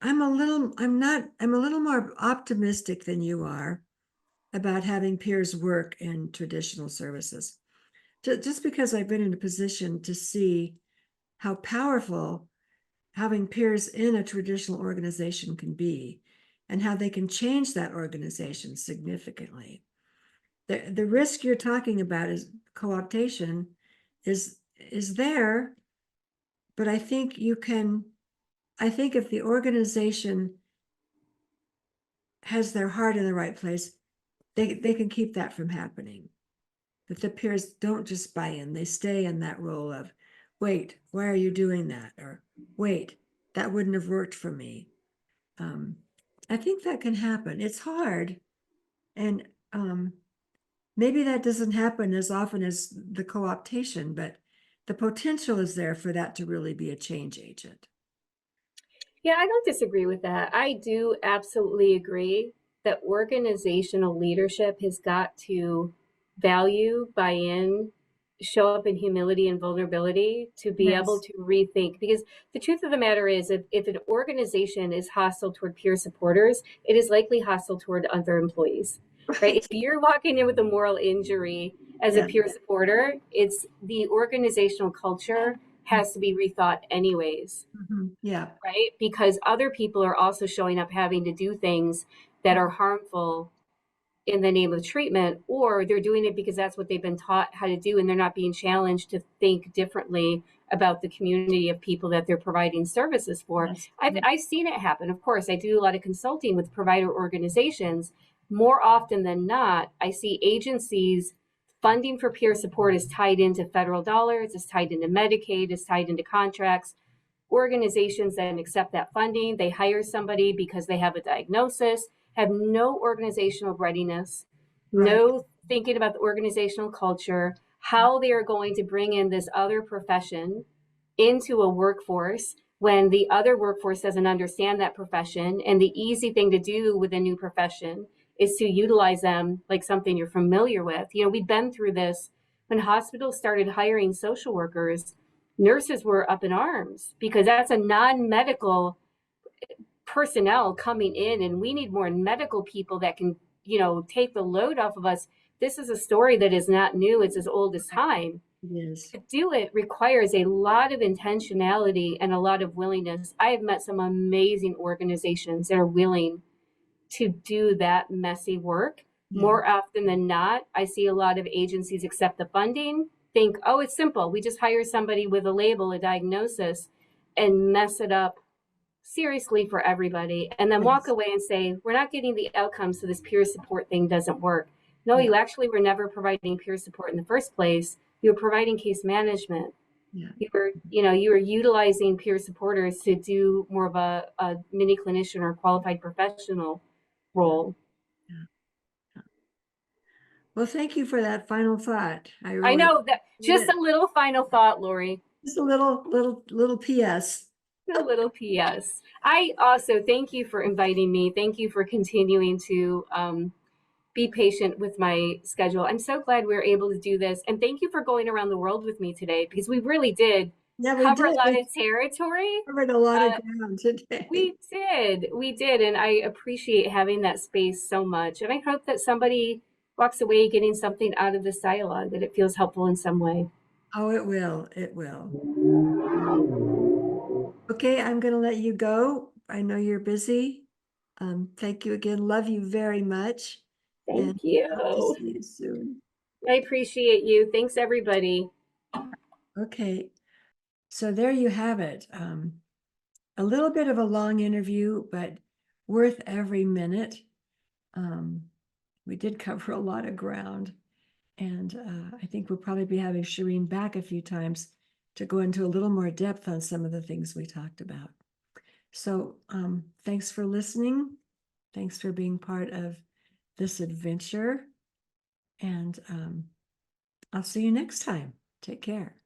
Speaker 1: I'm a little more optimistic than you are about having peers work in traditional services. Just because I've been in a position to see how powerful having peers in a traditional organization can be and how they can change that organization significantly. The risk you're talking about is co-optation is there, but I think if the organization has their heart in the right place, they can keep that from happening. That the peers don't just buy in, they stay in that role of, wait, why are you doing that? Or wait, that wouldn't have worked for me. Um, I think that can happen. It's hard. And maybe that doesn't happen as often as the co-optation, but the potential is there for that to really be a change agent.
Speaker 2: Yeah, I don't disagree with that. I do absolutely agree that organizational leadership has got to value, buy in, show up in humility and vulnerability to be able
Speaker 1: Yes.
Speaker 2: to rethink. Because the truth of the matter is, if an organization is hostile toward peer supporters, it is likely hostile toward other employees, right? If
Speaker 1: Right.
Speaker 2: you're walking in with a moral injury as a
Speaker 1: Yeah.
Speaker 2: peer supporter, it's the organizational culture has to be rethought anyways,
Speaker 1: Mhm. Yeah.
Speaker 2: right? Because other people are also showing up having to do things that are harmful in the name of treatment, or they're doing it because that's what they've been taught how to do, and they're not being challenged to think differently about the community of people that they're providing services for.
Speaker 1: Yes.
Speaker 2: I've seen it happen. Of course, I do a lot of consulting with provider organizations. More often than not, I see agencies funding for peer support is tied into federal dollars, is tied into Medicaid, is tied into contracts. Organizations that accept that funding, they hire somebody because they have a diagnosis, have no organizational readiness,
Speaker 1: Right.
Speaker 2: no thinking about the organizational culture, how they are going to bring in this other profession into a workforce when the other workforce doesn't understand that profession. And the easy thing to do with a new profession is to utilize them like something you're familiar with. You know, we've been through this when hospitals started hiring social workers. Nurses were up in arms because that's a non-medical personnel coming in, and we need more medical people that can, you know, take the load off of us. This is a story that is not new, it's as old as time.
Speaker 1: It is.
Speaker 2: To do it requires a lot of intentionality and a lot of willingness. I have met some amazing organizations that are willing to do that messy work.
Speaker 1: Yeah.
Speaker 2: More often than not, I see a lot of agencies accept the funding, think, oh, it's simple. We just hire somebody with a label, a diagnosis, and mess it up seriously for everybody, and then walk
Speaker 1: Yes.
Speaker 2: away and say, we're not getting the outcome, so this peer support thing doesn't work. No,
Speaker 1: Yeah.
Speaker 2: you actually were never providing peer support in the first place. You were providing case management.
Speaker 1: Yeah.
Speaker 2: You were utilizing peer supporters to do more of a mini clinician or qualified professional role.
Speaker 1: Yeah. Yeah. Well, thank you for that final thought. I
Speaker 2: I
Speaker 1: really
Speaker 2: know that.
Speaker 1: appreciate
Speaker 2: Just
Speaker 1: it.
Speaker 2: a little final thought, Lori.
Speaker 1: Just a little PS.
Speaker 2: A little PS. I also thank you for inviting me. Thank you for continuing to be patient with my schedule. I'm so glad we were able to do this. And thank you for going around the world with me today, because we really did
Speaker 1: Yeah, we
Speaker 2: cover a
Speaker 1: did.
Speaker 2: lot
Speaker 1: We
Speaker 2: of territory.
Speaker 1: covered a lot of
Speaker 2: Uh,
Speaker 1: ground today.
Speaker 2: we did. And I appreciate having that space so much. And I hope that somebody walks away getting something out of this dialogue, that it feels helpful in some way.
Speaker 1: Oh, it will. It will. Okay, I'm going to let you go. I know you're busy. Thank you again. Love you very much. And
Speaker 2: Thank
Speaker 1: hope to
Speaker 2: you.
Speaker 1: see you soon.
Speaker 2: I appreciate you. Thanks, everybody.
Speaker 1: Okay, so there you have it. A little bit of a long interview, but worth every minute. We did cover a lot of ground, and I think we'll probably be having Cherene back a few times to go into a little more depth on some of the things we talked about. So thanks for listening. Thanks for being part of this adventure. And I'll see you next time. Take care.